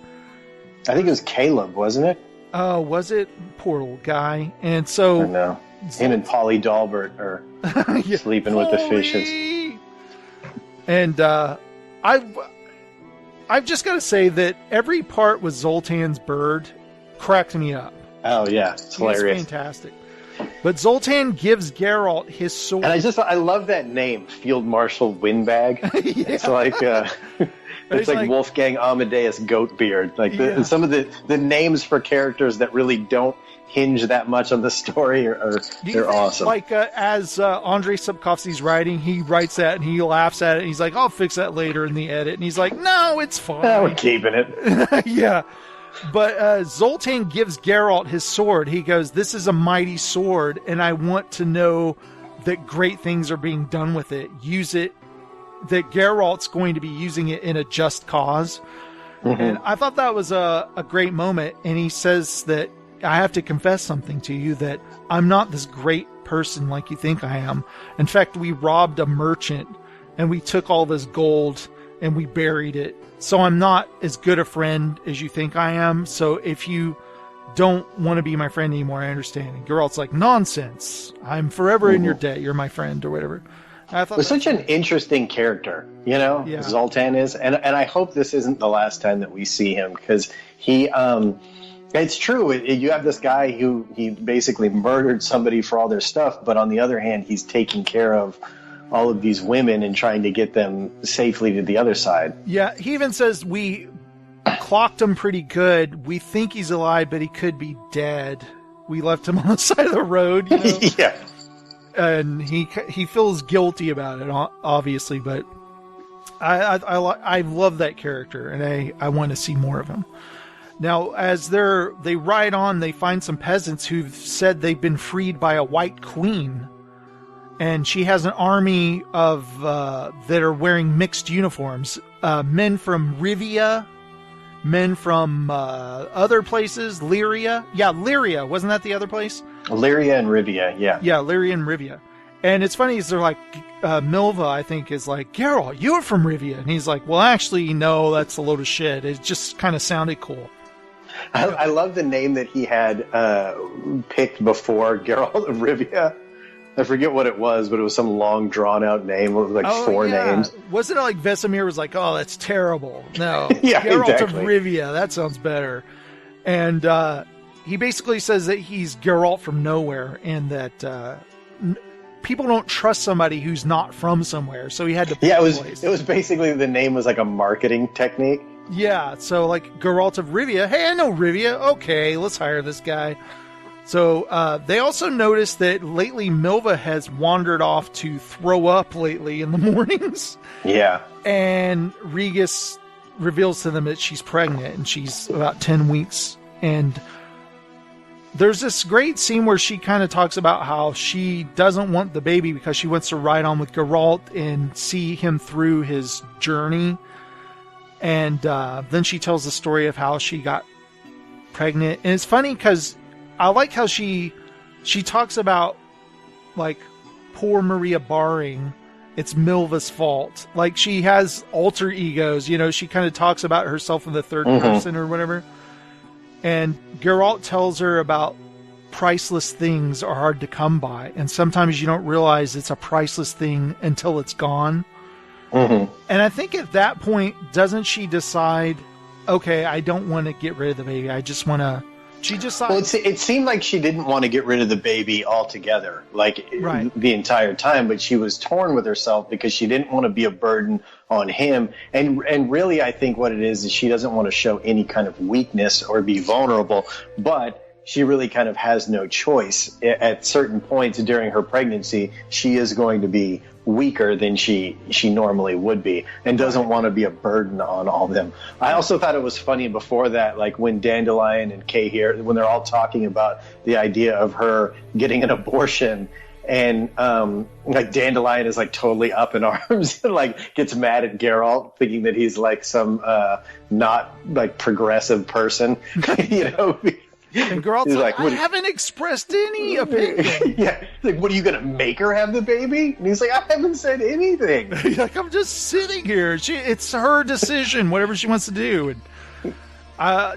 I think it was Caleb, wasn't it? Oh, was it? Poor little guy. And so... I know. Him and Polly Dalbert are sleeping with the fishes. And I've just got to say that every part with Zoltan's bird cracked me up. Oh, yeah. It's hilarious. Fantastic. But Zoltan gives Geralt his sword. And I love that name, Field Marshal Windbag. Yeah. It's like... It's like Wolfgang Amadeus Goatbeard. Like some of the names for characters that really don't hinge that much on the story they're awesome. Like as Andrzej Sapkowski's writing, he writes that and he laughs at it. And he's like, "I'll fix that later in the edit." And he's like, "No, it's fine. We're keeping it." Yeah. But Zoltan gives Geralt his sword. He goes, "This is a mighty sword, and I want to know that great things are being done with it. Use it." That Geralt's going to be using it in a just cause. Mm-hmm. And I thought that was a great moment. And he says that I have to confess something to you, that I'm not this great person like you think I am. In fact, we robbed a merchant and we took all this gold and we buried it. So I'm not as good a friend as you think I am. So if you don't want to be my friend anymore, I understand. And Geralt's like, nonsense. I'm forever in your debt. You're my friend or whatever. He's such an interesting character, Yeah. Zoltan is. And I hope this isn't the last time that we see him, because he, it's true. You have this guy who he basically murdered somebody for all their stuff, but on the other hand, he's taking care of all of these women and trying to get them safely to the other side. Yeah, he even says we clocked him pretty good. We think he's alive, but he could be dead. We left him on the side of the road, Yeah. And he feels guilty about it, obviously, but I love that character, and I want to see more of him. Now, as they ride on, they find some peasants who've said they've been freed by a white queen, and she has an army of that are wearing mixed uniforms, men from Rivia men from other places. Lyria. Yeah, Lyria. Wasn't that the other place? Lyria and Rivia, yeah. Yeah, Lyria and Rivia. And it's funny, is they're like, Milva, I think, is like, Geralt, you're from Rivia. And he's like, well, actually, no, that's a load of shit. It just kind of sounded cool. I love the name that he had picked before, Geralt of Rivia. I forget what it was, but it was some long, drawn-out name with like four names. Wasn't it like Vesemir was like, oh, that's terrible. No, yeah, Geralt exactly. of Rivia, that sounds better. And he basically says that he's Geralt from nowhere, and that people don't trust somebody who's not from somewhere, so he had to... Yeah, it was basically, the name was like a marketing technique. Yeah, so like Geralt of Rivia, hey, I know Rivia, okay, let's hire this guy. So they also noticed that lately Milva has wandered off to throw up lately in the mornings. Yeah. And Regis reveals to them that she's pregnant, and she's about 10 weeks. And there's this great scene where she kind of talks about how she doesn't want the baby because she wants to ride on with Geralt and see him through his journey. And then she tells the story of how she got pregnant. And it's funny because I like how she talks about, like, poor Maria Barring, it's Milva's fault. Like, she has alter egos, you know, she kind of talks about herself in the third person or whatever. And Geralt tells her about priceless things are hard to come by. And sometimes you don't realize it's a priceless thing until it's gone. And I think at that point, doesn't she decide, okay, I don't want to get rid of the baby. I just want to... She just well, it seemed like she didn't want to get rid of the baby altogether, like the entire time, but she was torn with herself because she didn't want to be a burden on him. And really, I think what it is she doesn't want to show any kind of weakness or be vulnerable, but she really kind of has no choice. At certain points during her pregnancy, she is going to be weaker than she normally would be, and doesn't want to be a burden on all of them. I also thought it was funny before that, like when Dandelion and Kay here, when they're all talking about the idea of her getting an abortion, and like Dandelion is like totally up in arms and like gets mad at Geralt, thinking that he's like some not like progressive person, you know. And Geralt's like, I haven't expressed any opinion. Yeah, like, what are you going to make her have the baby? And he's like, I haven't said anything. Like, I'm just sitting here. It's her decision, whatever she wants to do. And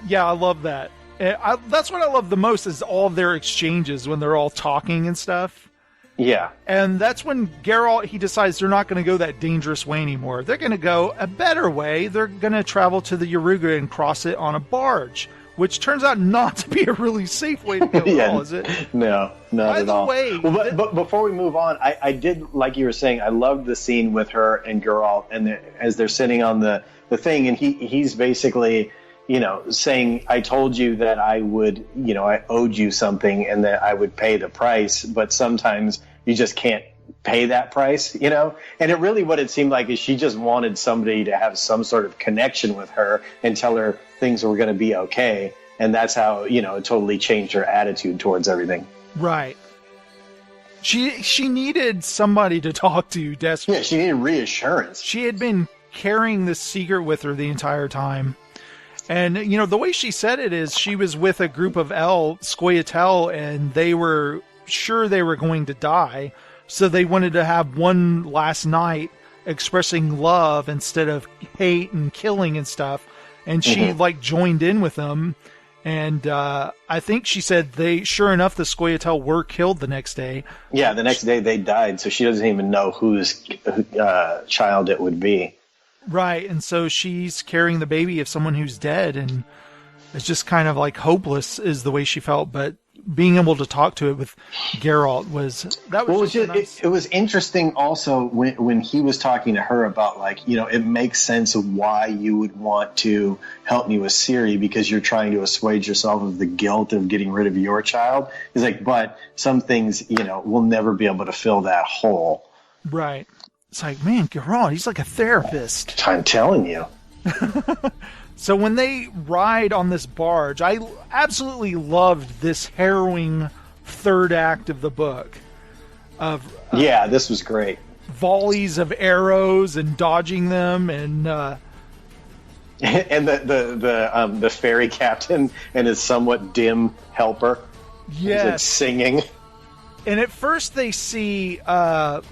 yeah, I love that. That's what I love the most is all of their exchanges when they're all talking and stuff. Yeah. And that's when Geralt, he decides they're not going to go that dangerous way anymore. They're going to go a better way. They're going to travel to the Yaruga and cross it on a barge. Which turns out not to be a really safe way to go at all, is it? No, not at all. By the way... Well, but before we move on, I did, like you were saying, I loved the scene with her and Geralt, and as they're sitting on the thing, and he's basically, you know, saying, I told you that I would, you know, I owed you something and that I would pay the price, but sometimes you just can't pay that price, you know? And it really, what it seemed like is she just wanted somebody to have some sort of connection with her and tell her things were going to be okay. And that's how, you know, it totally changed her attitude towards everything. Right. She needed somebody to talk to desperately. Yeah, she needed reassurance. She had been carrying this secret with her the entire time. And, you know, the way she said it is she was with a group of Scoia'tael, and they were sure they were going to die. So they wanted to have one last night expressing love instead of hate and killing and stuff. And she like joined in with them. And I think she said sure enough, the Scoia'tael were killed the next day. Yeah, the next day they died. So she doesn't even know whose child it would be. Right. And so she's carrying the baby of someone who's dead. And it's just kind of like hopeless is the way she felt. But being able to talk to it with Geralt was nice. It was interesting also when he was talking to her about, like, you know, it makes sense of why you would want to help me with Ciri because you're trying to assuage yourself of the guilt of getting rid of your child. He's like, but some things, you know, we'll never be able to fill that hole. Right. It's like, man, Geralt, he's like a therapist. I'm telling you. So when they ride on this barge, I absolutely loved this harrowing third act of the book. Yeah, this was great. Volleys of arrows and dodging them, and And the ferry captain and his somewhat dim helper. Yes. He's like singing. And at first they see, I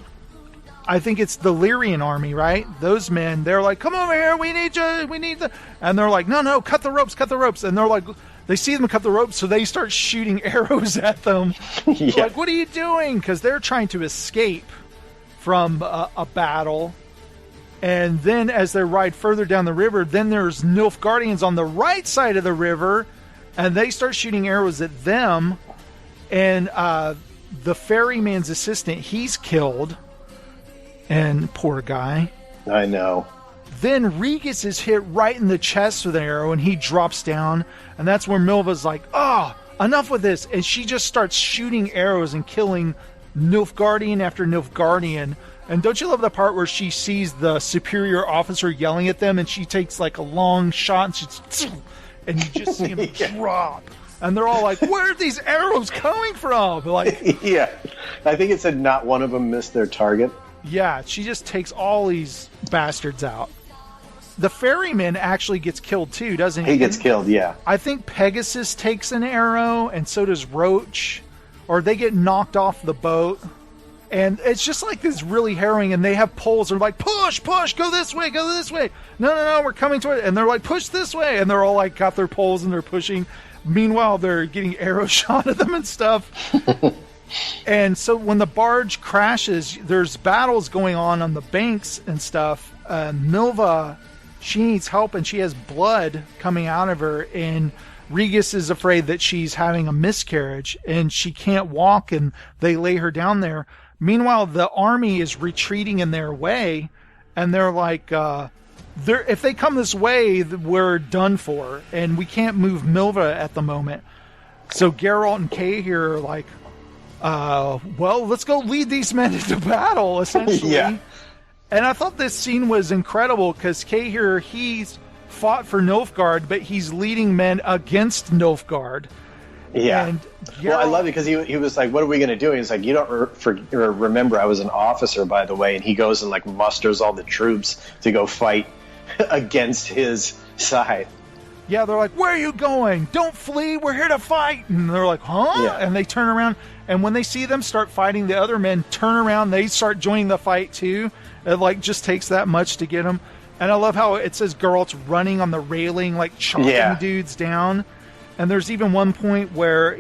think it's the Lyrian army, right? Those men, they're like, come over here, we need the... And they're like, no, cut the ropes. And they're like, they see them cut the ropes, so they start shooting arrows at them. Yeah. Like, what are you doing? Because they're trying to escape from a battle. And then as they ride further down the river, then there's Nilfgaardians on the right side of the river, and they start shooting arrows at them. And the ferryman's assistant, he's killed. And poor guy. I know. Then Regis is hit right in the chest with an arrow, and he drops down. And that's where Milva's like, enough with this. And she just starts shooting arrows and killing Nilfgaardian after Nilfgaardian. And don't you love the part where she sees the superior officer yelling at them, and she takes like a long shot, and you just see him drop. And they're all like, where are these arrows coming from? Like, yeah. I think it said not one of them missed their target. Yeah, she just takes all these bastards out. The ferryman actually gets killed too, doesn't he? He gets killed, yeah. I think Pegasus takes an arrow, and so does Roach. Or they get knocked off the boat. And it's just like this really harrowing, and they have poles. They're like, push, go this way. No, we're coming to it. And they're like, push this way. And they're all like, got their poles, and they're pushing. Meanwhile, they're getting arrow shot at them and stuff. And so when the barge crashes, there's battles going on the banks and stuff. Milva, she needs help, and she has blood coming out of her. And Regis is afraid that she's having a miscarriage, and she can't walk, and they lay her down there. Meanwhile, the army is retreating in their way, and they're like, if they come this way, we're done for, and we can't move Milva at the moment. So Geralt and Kay here are like, well, let's go lead these men into battle, essentially. Yeah. And I thought this scene was incredible, because Kay here, he's fought for Nilfgaard, but he's leading men against Nilfgaard. Yeah. And well, I love it because he was like, what are we going to do? And he's like, you don't remember I was an officer, by the way. And he goes and like musters all the troops to go fight against his side. Yeah, they're like, where are you going? Don't flee, we're here to fight. And they're like, huh? Yeah. And they turn around, and when they see them start fighting, the other men turn around, they start joining the fight too. It like just takes that much to get them. And I love how it says Geralt's running on the railing, like chopping dudes down. And there's even one point where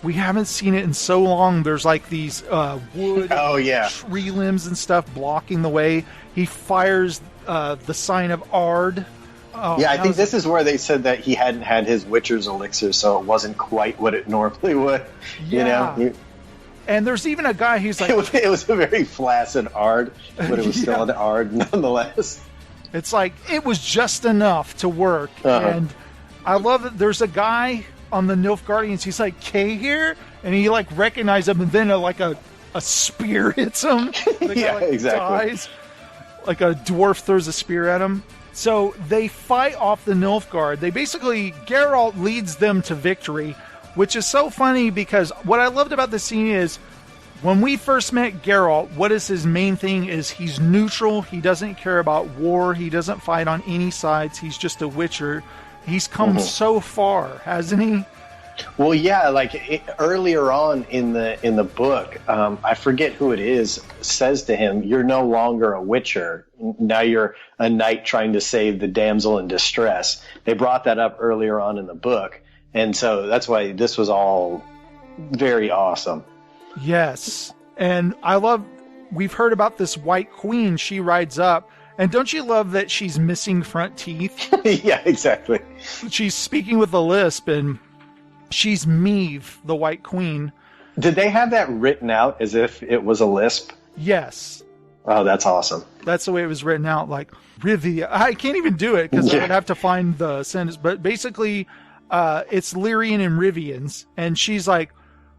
we haven't seen it in so long, there's like these wood tree limbs and stuff blocking the way. He fires the sign of Ard. I think this is where they said that he hadn't had his Witcher's elixir, so it wasn't quite what it normally would. Yeah. You know? And there's even a guy who's like... It was a very flaccid Ard, but it was still an Ard nonetheless. It's like, it was just enough to work. Uh-huh. And I love that there's a guy on the Nilfgaardians, he's like, Kay here? And he like recognizes him, and then a spear hits him. The guy, exactly. dies. Like a dwarf throws a spear at him. So they fight off the Nilfgaard. Geralt leads them to victory, which is so funny because what I loved about this scene is when we first met Geralt, what is his main thing is he's neutral. He doesn't care about war. He doesn't fight on any sides. He's just a Witcher. He's come so far, hasn't he? Well, yeah, like earlier on in the book, I forget who it is, says to him, you're no longer a Witcher. Now you're a knight trying to save the damsel in distress. They brought that up earlier on in the book. And so that's why this was all very awesome. Yes. And we've heard about this White Queen. She rides up. And don't you love that she's missing front teeth? Yeah, exactly. She's speaking with a lisp, and she's Meve, the White Queen. Did they have that written out as if it was a lisp? Yes. Oh, that's awesome. That's the way it was written out, like Rivia. I can't even do it because I would have to find the sentence. But basically, it's Lyrian and Rivians. And she's like,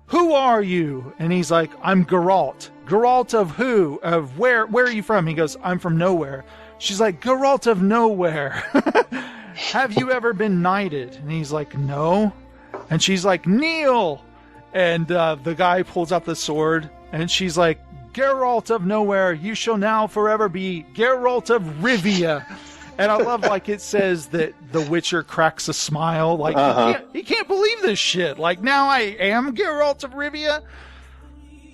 who are you? And he's like, I'm Geralt. Geralt of who? Of where? Where are you from? He goes, I'm from nowhere. She's like, Geralt of nowhere. Have you ever been knighted? And he's like, no. And she's like, kneel. And the guy pulls out the sword. And she's like, Geralt of nowhere, you shall now forever be Geralt of Rivia. And I love, like, it says that the Witcher cracks a smile. Like, he can't believe this shit. Like, now I am Geralt of Rivia.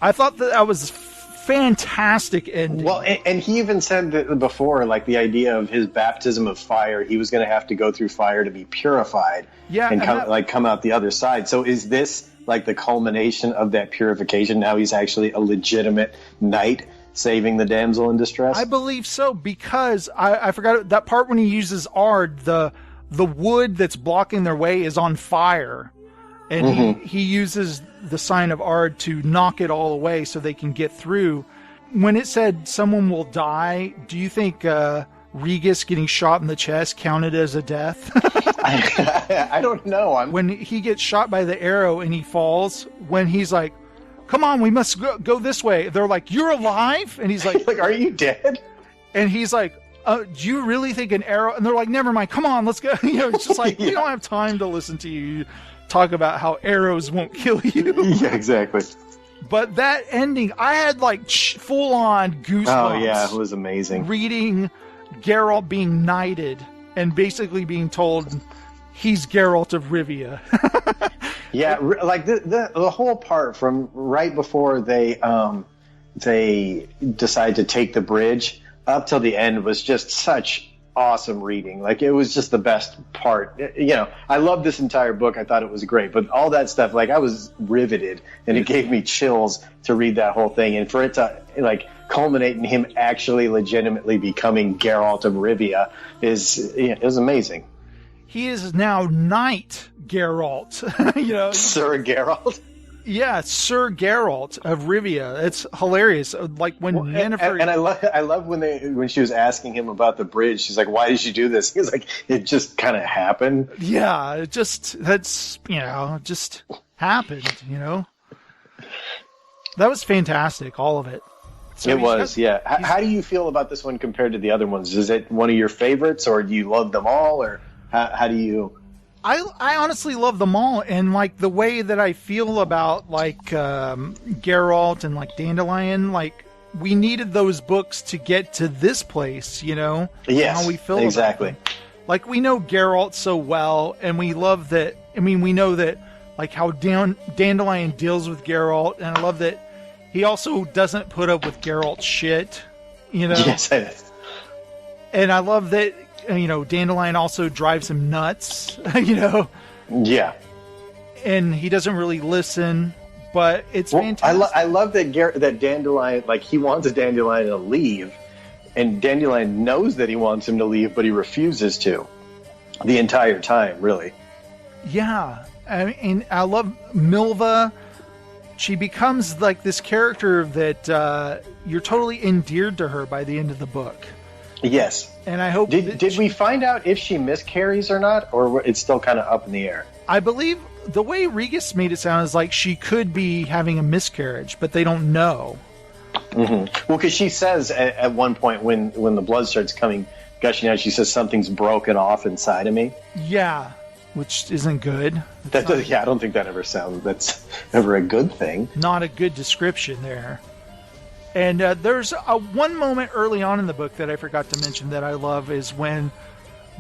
I thought that was fantastic ending. Well, and he even said that before, like, the idea of his baptism of fire, he was going to have to go through fire to be purified and come out the other side. So is this, like, the culmination of that purification? Now he's actually a legitimate knight saving the damsel in distress? I believe so, because I forgot that part when he uses Ard, the wood that's blocking their way is on fire. And he uses the sign of Ard to knock it all away so they can get through. When it said someone will die, do you think Regis getting shot in the chest counted as a death? I don't know. When he gets shot by the arrow and he falls, when he's like, come on, we must go this way. They're like, you're alive? And he's like, are you dead? And he's like, do you really think an arrow? And they're like, never mind, come on, let's go. It's just like, we don't have time to listen to you talk about how arrows won't kill you. Yeah, exactly. But that ending, I had like full-on goosebumps. Oh, yeah, it was amazing. Reading Geralt being knighted and basically being told he's Geralt of Rivia. Yeah, like the whole part from right before they decide to take the bridge up till the end was just such awesome reading. Like, it was just the best part. I loved this entire book. I thought it was great, but all that stuff, like, I was riveted, and it gave me chills to read that whole thing, and for it to, like, culminate in him actually legitimately becoming Geralt of Rivia is amazing. He is now Knight Geralt. Sir Geralt. Yeah, Sir Geralt of Rivia. It's hilarious. Like when Yennefer... And I love when she was asking him about the bridge. She's like, "Why did you do this?" He's like, "It just kind of happened." Yeah, it just happened. That was fantastic. All of it. So it was, yeah. How do you feel about this one compared to the other ones? Is it one of your favorites, or do you love them all, or how do you? I honestly love them all, and like the way that I feel about like Geralt and like Dandelion, like we needed those books to get to this place, Yes, how we feel exactly. About them. Like we know Geralt so well, and we love that. I mean, we know that like how Dandelion deals with Geralt, and I love that he also doesn't put up with Geralt's shit, Yes, I do. And I love that. Dandelion also drives him nuts, Yeah. And he doesn't really listen, but it's fantastic. I love that Dandelion, like, he wants Dandelion to leave, and Dandelion knows that he wants him to leave, but he refuses to the entire time, really. Yeah. And I love Milva. She becomes like this character that you're totally endeared to her by the end of the book. Yes. And I hope... Did we find out if she miscarries or not, or it's still kind of up in the air? I believe the way Regis made it sound is like she could be having a miscarriage, but they don't know. Mm-hmm. Well, because she says at one point when the blood starts gushing out, she says something's broken off inside of me. Yeah, which isn't good. I don't think that's ever a good thing. Not a good description there. And there's one moment early on in the book that I forgot to mention that I love is when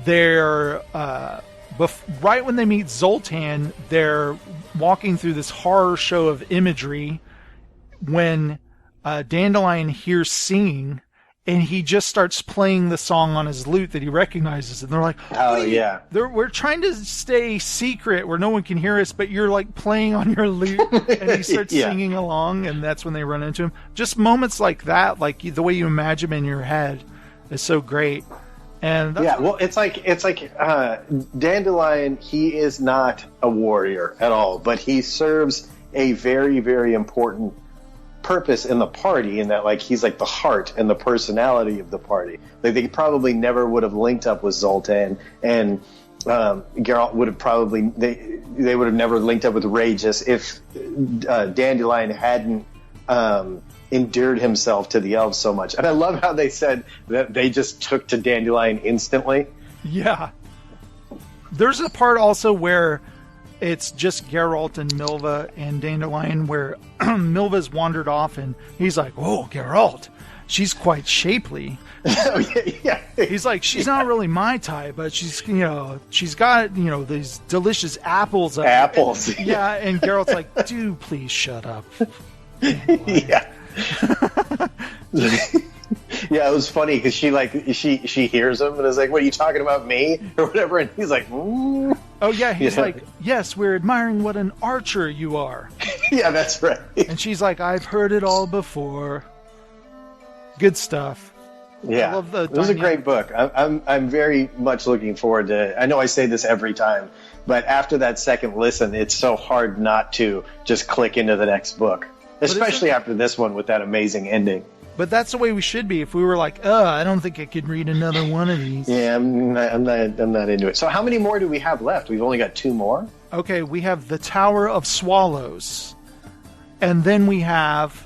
they're right when they meet Zoltan, they're walking through this horror show of imagery when Dandelion hears singing, and he just starts playing the song on his lute that he recognizes. And they're like, oh, yeah. We're trying to stay secret where no one can hear us, but you're like playing on your lute. And he starts singing along, and that's when they run into him. Just moments like that, like the way you imagine him in your head is so great. And it's like Dandelion, he is not a warrior at all, but he serves a very, very important purpose in the party, in that, like, he's like the heart and the personality of the party. Like, they probably never would have linked up with Zoltan, and Geralt would have probably they would have never linked up with Regis if Dandelion hadn't endeared himself to the elves so much. And I love how they said that they just took to Dandelion instantly. Yeah. There's a part also where It's just Geralt and Milva and Dandelion, where Milva's wandered off and he's like, "Oh, Geralt, she's quite shapely." Oh, yeah. He's like, "She's not really my type, but she's got, these delicious apples." Apples. Yeah, and Geralt's like, "Dude, please shut up." Yeah. Yeah, it was funny because she hears him and is like, "What are you talking about, me?" or whatever, and he's like, "Mm." Oh yeah, he's like, "Yes, we're admiring what an archer you are." Yeah, that's right. And she's like, "I've heard it all before." Good stuff. Yeah, I love it was a great book. I'm very much looking forward to. I know I say this every time, but after that second listen, it's so hard not to just click into the next book, especially after this one with that amazing ending. But that's the way we should be. If we were like, I don't think I could read another one of these. Yeah, I'm not into it. So how many more do we have left? We've only got 2 more? Okay, we have The Tower of Swallows. And then we have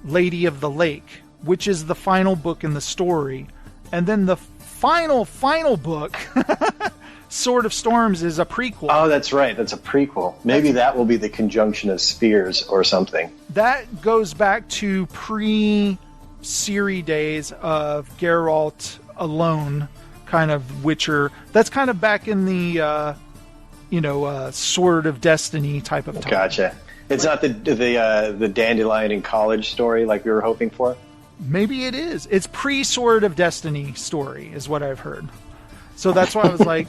Lady of the Lake, which is the final book in the story. And then the final book, Sword of Storms, is a prequel. Oh, that's right. That's a prequel. Maybe that will be the Conjunction of Spheres or something. That goes back to pre-Ciri days of Geralt alone, kind of Witcher. That's kind of back in the, Sword of Destiny type of time. Gotcha. It's not the Dandelion in college story like we were hoping for? Maybe it is. It's pre-Sword of Destiny story is what I've heard. So that's why I was like,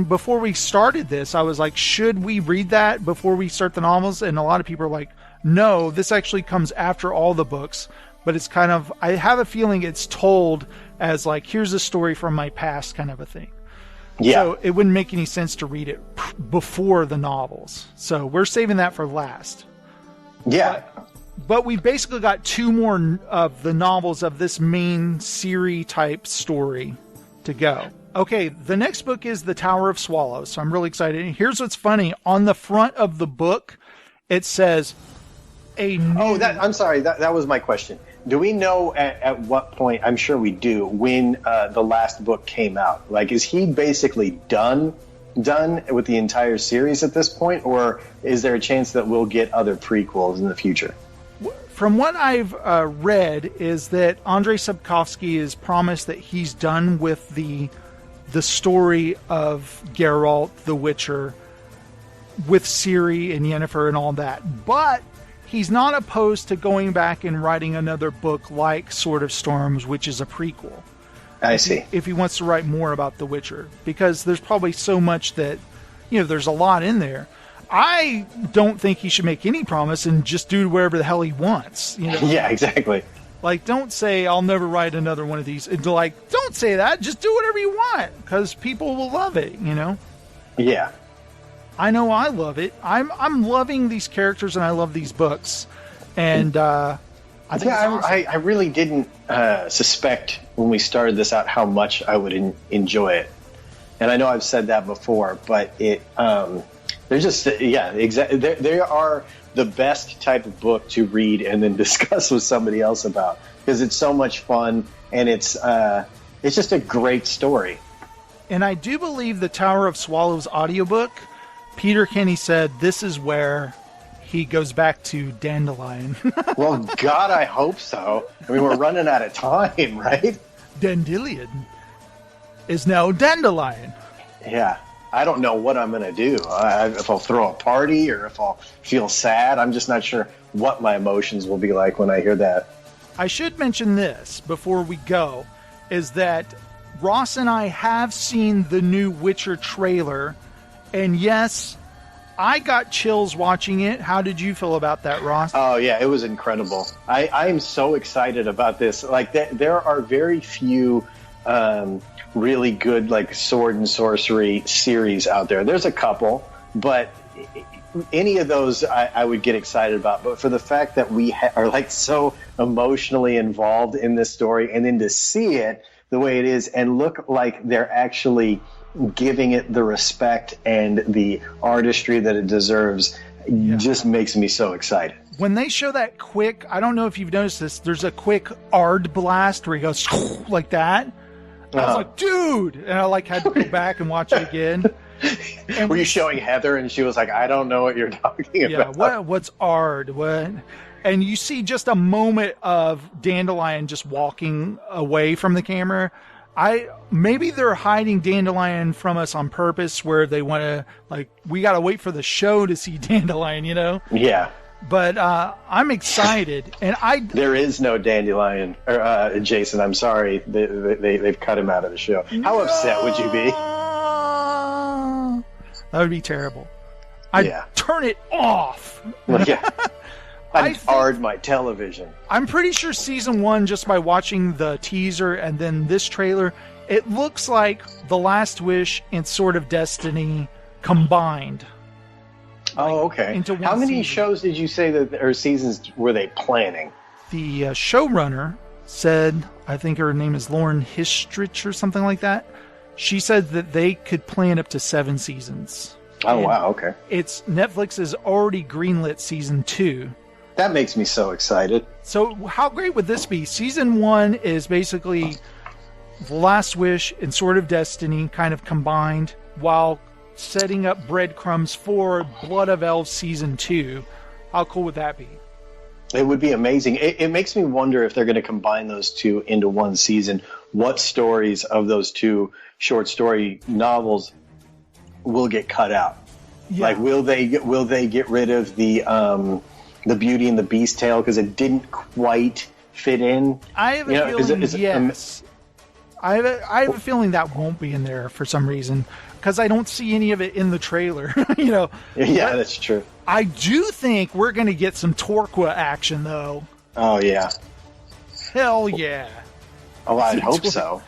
before we started this, I was like, should we read that before we start the novels? And a lot of people are like, no, this actually comes after all the books. But it's kind of, I have a feeling it's told as like, here's a story from my past kind of a thing. Yeah. So it wouldn't make any sense to read it before the novels. So we're saving that for last. Yeah. But we've basically got 2 more of the novels of this main Ciri type story to go. Okay, the next book is The Tower of Swallows, so I'm really excited. And here's what's funny. On the front of the book, it says a new... Oh, I'm sorry. That was my question. Do we know at what point, I'm sure we do, when the last book came out? Like, is he basically done with the entire series at this point? Or is there a chance that we'll get other prequels in the future? From what I've read is that Andrzej Sapkowski has promised that he's done with the story of Geralt, the Witcher, with Ciri and Yennefer and all that. But he's not opposed to going back and writing another book like Sword of Storms, which is a prequel. I see. If he wants to write more about the Witcher. Because there's probably so much that, there's a lot in there. I don't think he should make any promise and just do whatever the hell he wants. Yeah, exactly. Like, don't say, I'll never write another one of these. Like, don't say that. Just do whatever you want, because people will love it, Yeah. I know I love it. I'm loving these characters, and I love these books. And I think it's awesome. I really didn't suspect when we started this out how much I would enjoy it. And I know I've said that before, but they're just, exactly. They are the best type of book to read and then discuss with somebody else about, because it's so much fun and it's just a great story. And I do believe the Tower of Swallows audiobook, Peter Kenny said this is where he goes back to Dandelion. Well, God, I hope so. I mean, we're running out of time, right? Dandelion is now Dandelion. Yeah. I don't know what I'm going to do. If I'll throw a party or if I'll feel sad. I'm just not sure what my emotions will be like when I hear that. I should mention this before we go, is that Ross and I have seen the new Witcher trailer. And yes, I got chills watching it. How did you feel about that, Ross? Oh, yeah, it was incredible. I am so excited about this. Like, there are very few... really good like sword and sorcery series out there. There's a couple, but any of those I would get excited about. But for the fact that we are like so emotionally involved in this story, and then to see it the way it is and look like they're actually giving it the respect and the artistry that it deserves, just makes me so excited. When they show that quick, I don't know if you've noticed this, there's a quick Ard blast where he goes like that. I was like, dude! And I had to go back and watch it again. Were you showing Heather and she was like, I don't know what you're talking about? Yeah, what's Ard? What? And you see just a moment of Dandelion just walking away from the camera. Maybe they're hiding Dandelion from us on purpose, where they want to, like, we got to wait for the show to see Dandelion, you know? Yeah. But I'm excited, and there is no Dandelion, or Jason. I'm sorry, they've cut him out of the show. How upset would you be? That would be terrible. I'd turn it off. Well, yeah. I'd hard my television. I'm pretty sure season 1, just by watching the teaser and then this trailer, it looks like The Last Wish and Sword of Destiny combined. Oh, okay. How many shows did you say or seasons were they planning? The showrunner said, I think her name is Lauren Histrich or something like that. She said that they could plan up to 7 seasons. Oh, wow, okay. Netflix has already greenlit season 2. That makes me so excited. So how great would this be? Season 1 is basically The Last Wish and Sword of Destiny kind of combined, while setting up breadcrumbs for Blood of Elves season 2. How cool would that be? It would be amazing. It makes me wonder if they're going to combine those two into one season. What stories of those 2 short story novels will get cut out? Yeah. Like, will they get rid of the Beauty and the Beast tale because it didn't quite fit in? I have a feeling yes. I have a feeling that won't be in there for some reason, because I don't see any of it in the trailer. You know. Yeah, that's true. I do think we're going to get some Torqua action, though. Oh yeah. Hell yeah. Oh, I'd hope so.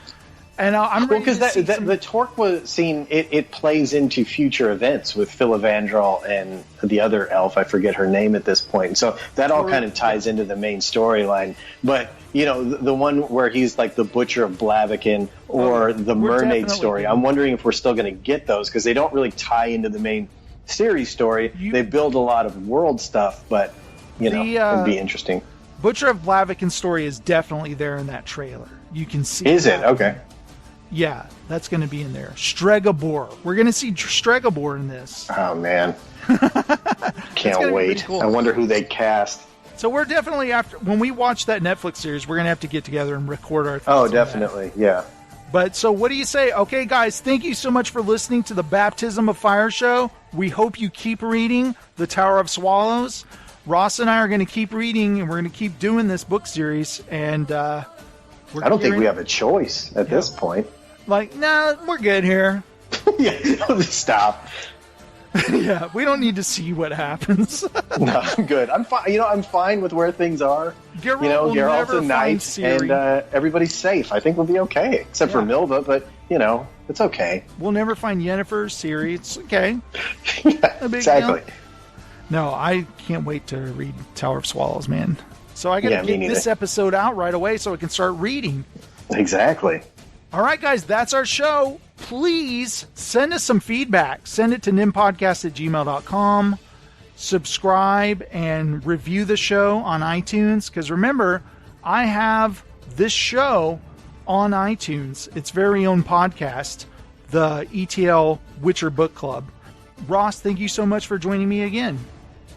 And I'm ready because to see the Torqua scene, it plays into future events with Filavandrel and the other elf. I forget her name at this point. So that all kind of ties into the main storyline. But, you know, the one where he's like the Butcher of Blaviken or the mermaid story, I'm wondering if we're still going to get those, because they don't really tie into the main series story. They build a lot of world stuff, but, you know, it'd be interesting. Butcher of Blaviken story is definitely there in that trailer. You can see Is it? Okay. Yeah, that's going to be in there. Stregobor. We're going to see Stregobor in this. Oh, man. Can't wait. Cool. I wonder who they cast. So we're definitely, when we watch that Netflix series, we're going to have to get together and record our thoughts. Oh, definitely. Yeah. But so what do you say? Okay, guys, thank you so much for listening to the Baptism of Fire show. We hope you keep reading The Tower of Swallows. Ross and I are going to keep reading, and we're going to keep doing this book series. And I don't think we have a choice at this point. Like, nah, we're good here. Yeah, stop. Yeah, we don't need to see what happens. No, I'm good. I'm fine. You know, I'm fine with where things are. Geralt's a knight, and everybody's safe. I think we'll be okay, except for Milva. But you know, it's okay. We'll never find Yennefer, Ciri. It's okay. Exactly. Deal. No, I can't wait to read Tower of Swallows, man. So I got to get this episode out right away so I can start reading. Exactly. All right, guys, that's our show. Please send us some feedback. Send it to nimpodcast@gmail.com. Subscribe and review the show on iTunes. Because remember, I have this show on iTunes, its very own podcast, the ETL Witcher Book Club. Ross, thank you so much for joining me again.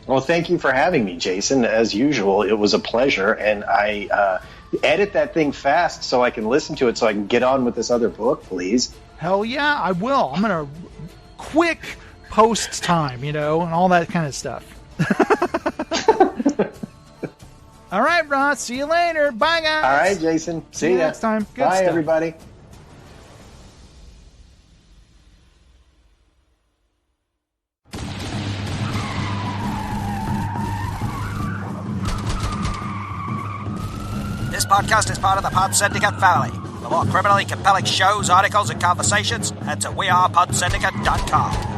Well, thank you for having me, Jason. As usual, it was a pleasure, and I edit that thing fast so I can listen to it so I can get on with this other book, please. Hell yeah, I will. I'm going to quick post time, you know, and all that kind of stuff. All right, Ross, see you later. Bye, guys. All right, Jason. See you next time. Good Bye, stuff. Everybody. This podcast is part of the Pod Syndicate family. For more criminally compelling shows, articles, and conversations, head to wearepodsyndicate.com.